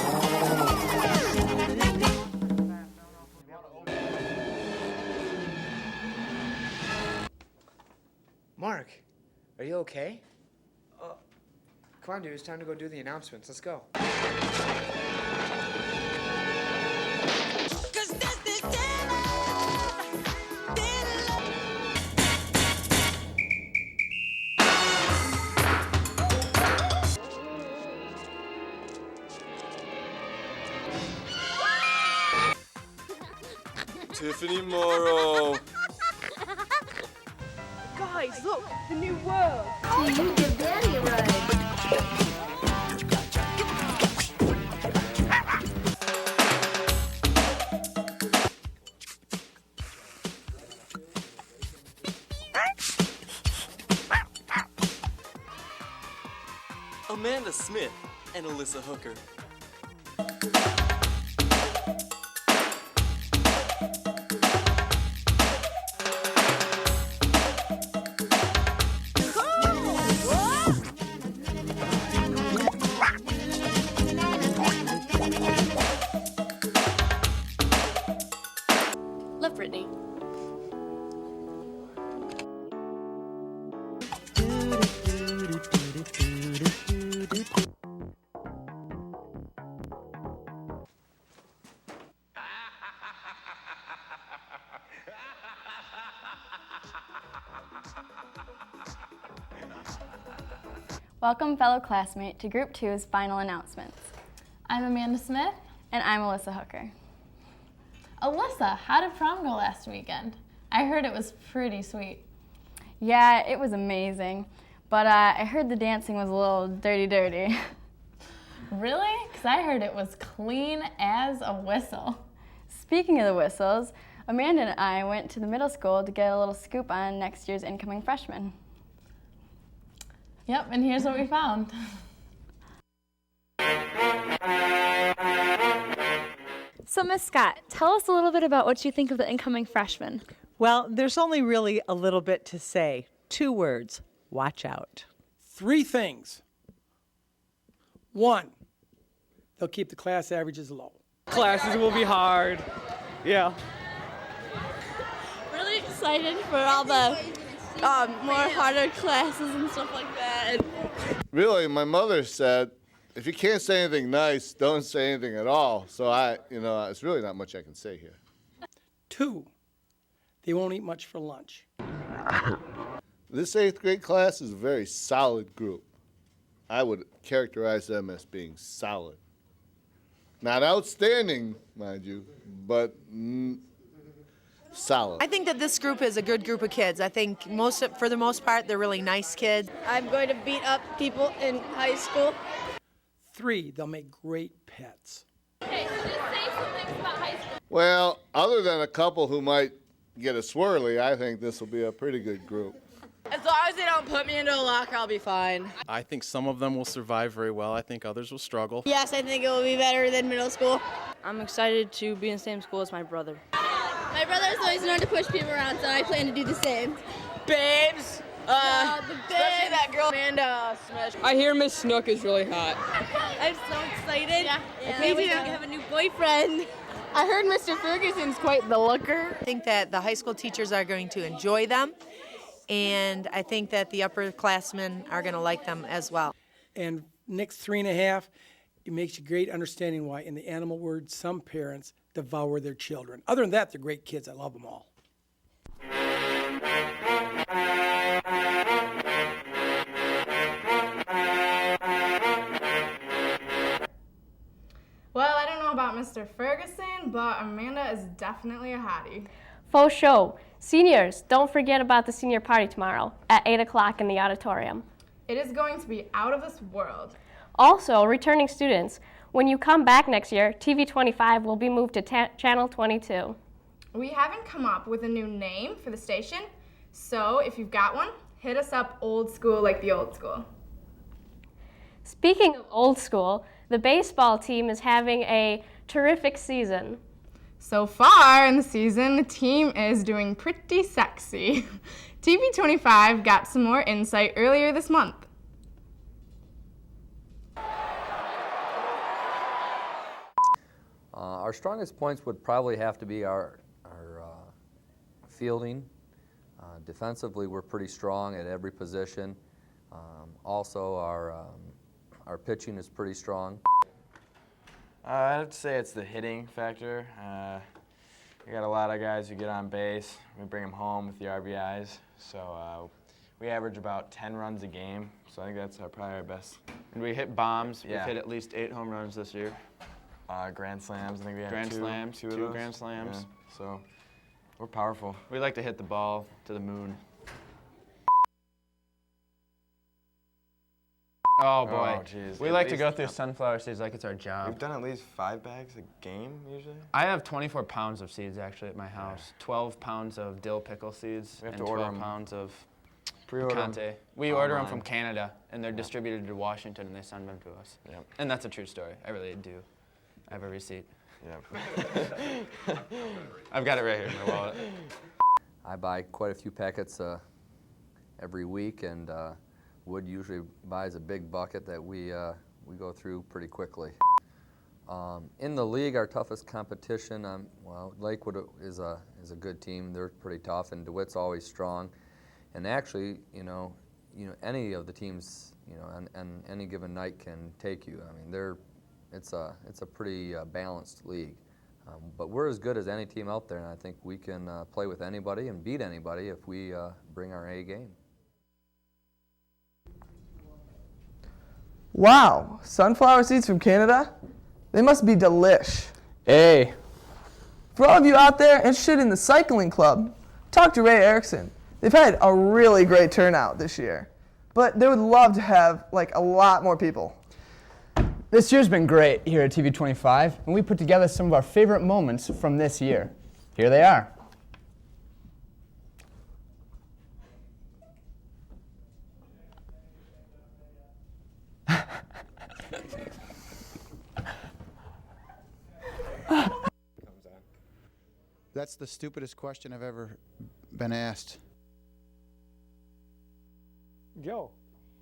Speaker 21: Mark, are you okay? Come on, dude. It's time to go do the announcements. Let's go.
Speaker 4: Tiffany Morrow.
Speaker 10: Guys, look, the new world.
Speaker 22: You give Daddy a ride.
Speaker 23: Amanda Smith and Alyssa Hooker.
Speaker 22: Love Brittany.
Speaker 19: Welcome, fellow classmate, to Group 2's final announcements. I'm Amanda Smith. And I'm Alyssa Hooker.
Speaker 24: Alyssa, how did prom go last weekend? I heard it was pretty sweet.
Speaker 19: Yeah, it was amazing. But I heard the dancing was a little dirty.
Speaker 24: Really? Because I heard it was clean as a whistle.
Speaker 19: Speaking of the whistles, Amanda and I went to the middle school to get a little scoop on next year's incoming freshmen.
Speaker 24: Yep, and here's what we found.
Speaker 25: So, Miss Scott, tell us a little bit about what you think of the incoming freshmen.
Speaker 26: Well, there's only really a little bit to say. 2 words, watch out.
Speaker 27: 3 things. 1, they'll keep the class averages low.
Speaker 28: Classes will be hard. Yeah.
Speaker 25: Really excited for all the more harder classes and stuff like that.
Speaker 29: Really, my mother said, if you can't say anything nice, don't say anything at all. So it's really not much I can say here.
Speaker 27: 2, they won't eat much for lunch.
Speaker 29: This 8th grade class is a very solid group. I would characterize them as being solid. Not outstanding, mind you, but solid.
Speaker 30: I think that this group is a good group of kids. I think for the most part, they're really nice kids.
Speaker 25: I'm going to beat up people in high school.
Speaker 27: 3, they'll make great pets.
Speaker 25: Okay, so just say some things about high school.
Speaker 29: Well, other than a couple who might get a swirly, I think this will be a pretty good group.
Speaker 30: As long as they don't put me into a locker, I'll be fine.
Speaker 31: I think some of them will survive very well. I think others will struggle.
Speaker 25: Yes, I think it will be better than middle school.
Speaker 32: I'm excited to be in the same school as my brother.
Speaker 25: My brother's always known to push people around, so I plan to do the same.
Speaker 30: Babes! Especially that girl, Amanda Smith.
Speaker 28: I hear Miss Snook is really hot.
Speaker 25: I'm so excited. Yeah. I can't wait to have a new boyfriend.
Speaker 30: I heard Mr. Ferguson's quite the looker. I think that the high school teachers are going to enjoy them, and I think that the upperclassmen are going to like them as well.
Speaker 27: And next 3.5, it makes you great understanding why, in the animal word, some parents devour their children. Other than that, they're great kids. I love them all.
Speaker 13: Well, I don't know about Mr. Ferguson, but Amanda is definitely a hottie.
Speaker 33: Faux show. Seniors, don't forget about the senior party tomorrow at 8 o'clock in the auditorium.
Speaker 13: It is going to be out of this world.
Speaker 33: Also, returning students, when you come back next year, TV 25 will be moved to Channel 22.
Speaker 13: We haven't come up with a new name for the station, so if you've got one, hit us up old school like the old school.
Speaker 33: Speaking of old school, the baseball team is having a terrific season.
Speaker 13: So far in the season, the team is doing pretty sexy. TV 25 got some more insight earlier this month.
Speaker 1: Our strongest points would probably have to be our fielding. Defensively, we're pretty strong at every position. Also, our pitching is pretty strong.
Speaker 5: I'd have to say it's the hitting factor. We got a lot of guys who get on base. We bring them home with the RBIs. So we average about 10 runs a game. So I think that's probably our best. And we hit bombs. Yeah. We've hit at least 8 home runs this year. Grand slams. I think we had Grand two slams, of two those. grand slams. Yeah. So We're powerful. We like to hit the ball to the moon. Oh boy.
Speaker 2: Oh, geez.
Speaker 5: We
Speaker 2: At
Speaker 5: like to
Speaker 2: least-
Speaker 5: go through sunflower seeds like it's our job.
Speaker 2: We've done at least 5 bags a game usually.
Speaker 5: I have 24 pounds of seeds actually at my house. 12 pounds of dill pickle seeds
Speaker 2: We have
Speaker 5: and
Speaker 2: to order
Speaker 5: 12
Speaker 2: them.
Speaker 5: pounds of
Speaker 2: Pre-order 'em
Speaker 5: picante. We order them
Speaker 2: online.
Speaker 5: from Canada, and they're distributed to Washington, and they send them to us.
Speaker 2: Yep.
Speaker 5: And that's a true story. I really do. I have a receipt.
Speaker 2: Yep.
Speaker 5: I've got it right here in my wallet.
Speaker 1: I buy quite a few packets every week, and Wood usually buys a big bucket that we go through pretty quickly. In the league, our toughest competition, well, Lakewood is a good team. They're pretty tough, and DeWitt's always strong. And actually, any of the teams, on any given night can take you. I mean, it's a pretty balanced league. But we're as good as any team out there, and I think we can play with anybody and beat anybody if we bring our A game.
Speaker 3: Wow, sunflower seeds from Canada? They must be delish.
Speaker 28: Hey.
Speaker 3: For all of you out there interested in the cycling club, talk to Ray Erickson. They've had a really great turnout this year, but they would love to have a lot more people.
Speaker 4: This year's been great here at TV 25, and we put together some of our favorite moments from this year. Here they are.
Speaker 6: That's the stupidest question I've ever been asked.
Speaker 27: Joe.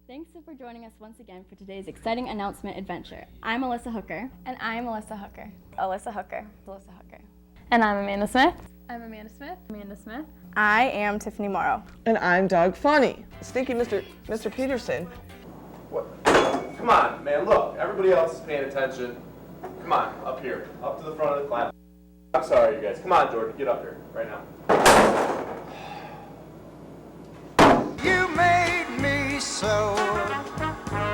Speaker 7: Thanks for joining us once again for today's exciting announcement adventure. I'm Alyssa Hooker.
Speaker 19: And I'm Alyssa Hooker. Alyssa Hooker. Alyssa Hooker.
Speaker 33: And I'm Amanda Smith.
Speaker 19: I'm Amanda Smith.
Speaker 7: Amanda Smith.
Speaker 25: I am Tiffany Morrow.
Speaker 3: And I'm Doug Funny. Stinky Mr. Peterson.
Speaker 8: What? Come on, man, look. Everybody else is paying attention. Come on, up here. Up to the front of the class. I'm sorry, you guys. Come on, Jordan. Get up here right now.
Speaker 15: You made me so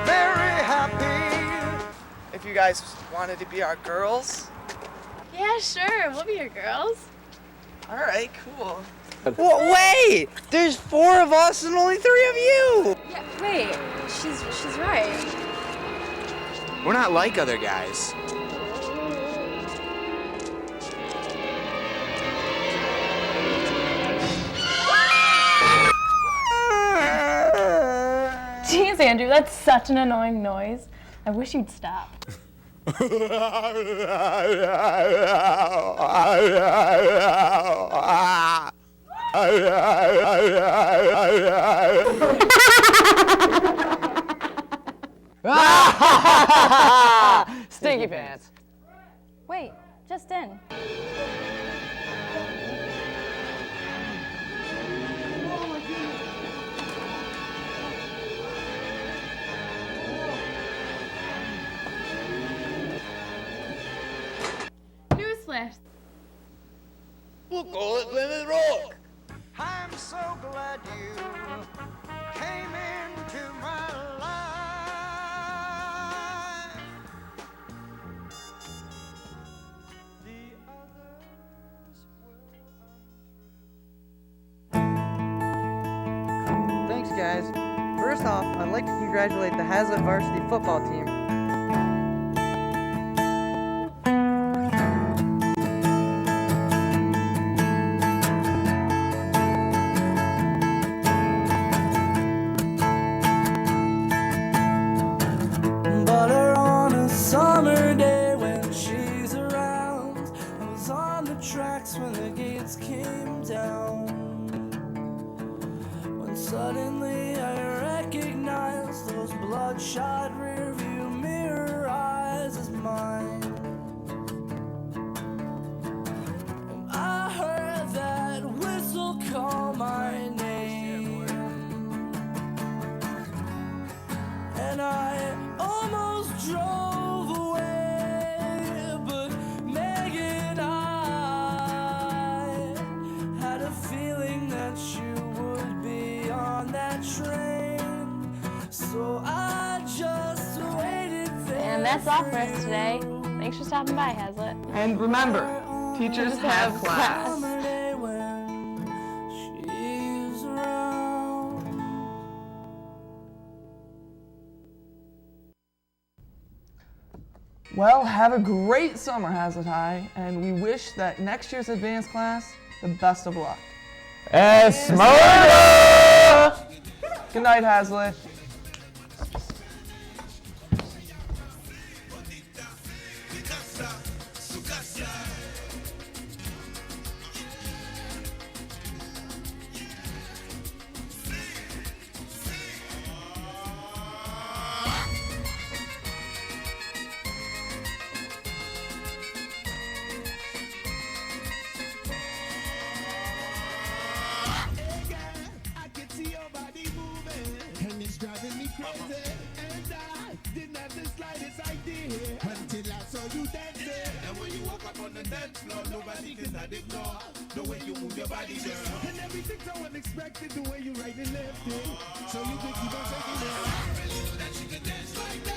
Speaker 15: very happy.
Speaker 10: If you guys wanted to be our girls.
Speaker 25: Yeah, sure. We'll be your girls.
Speaker 10: All right, cool.
Speaker 21: Well, wait! There's 4 of us and only 3 of you!
Speaker 19: Yeah, wait. She's right.
Speaker 20: We're not like other guys.
Speaker 33: Jeez, Andrew, that's such an annoying noise. I wish you'd stop.
Speaker 28: Stinky pants.
Speaker 19: Wait, just in.
Speaker 7: Newsflash.
Speaker 15: We'll call it Plymouth Rock. I'm so glad you came into my life.
Speaker 3: Thanks, guys. First off, I'd like to congratulate the Haslett varsity football team.
Speaker 15: Butter on a summer day when she's around. I was on the tracks when the gates came down. When suddenly I recognized those bloodshot rearview mirror eyes as mine. And I heard that whistle call my name. And I almost drove away, but Meg and I had a feeling that you would be on that train. So I just waited there.
Speaker 33: And that's all for us today. Thanks for stopping by, Haslett.
Speaker 3: And remember, teachers have class.
Speaker 15: Summer day when
Speaker 3: Well, have a great summer, Haslett High, and we wish that next year's advanced class the best of luck.
Speaker 4: Esmeralda!
Speaker 3: Good night, Haslett.
Speaker 9: Driving me crazy, and I didn't have the slightest idea until I saw you dancing. And when you walk up on the dance floor, nobody can ignore the way you move your body, girl. And everything's so unexpected, the way you right and left it. So you can keep on shaking it. I really knew that you could dance like that.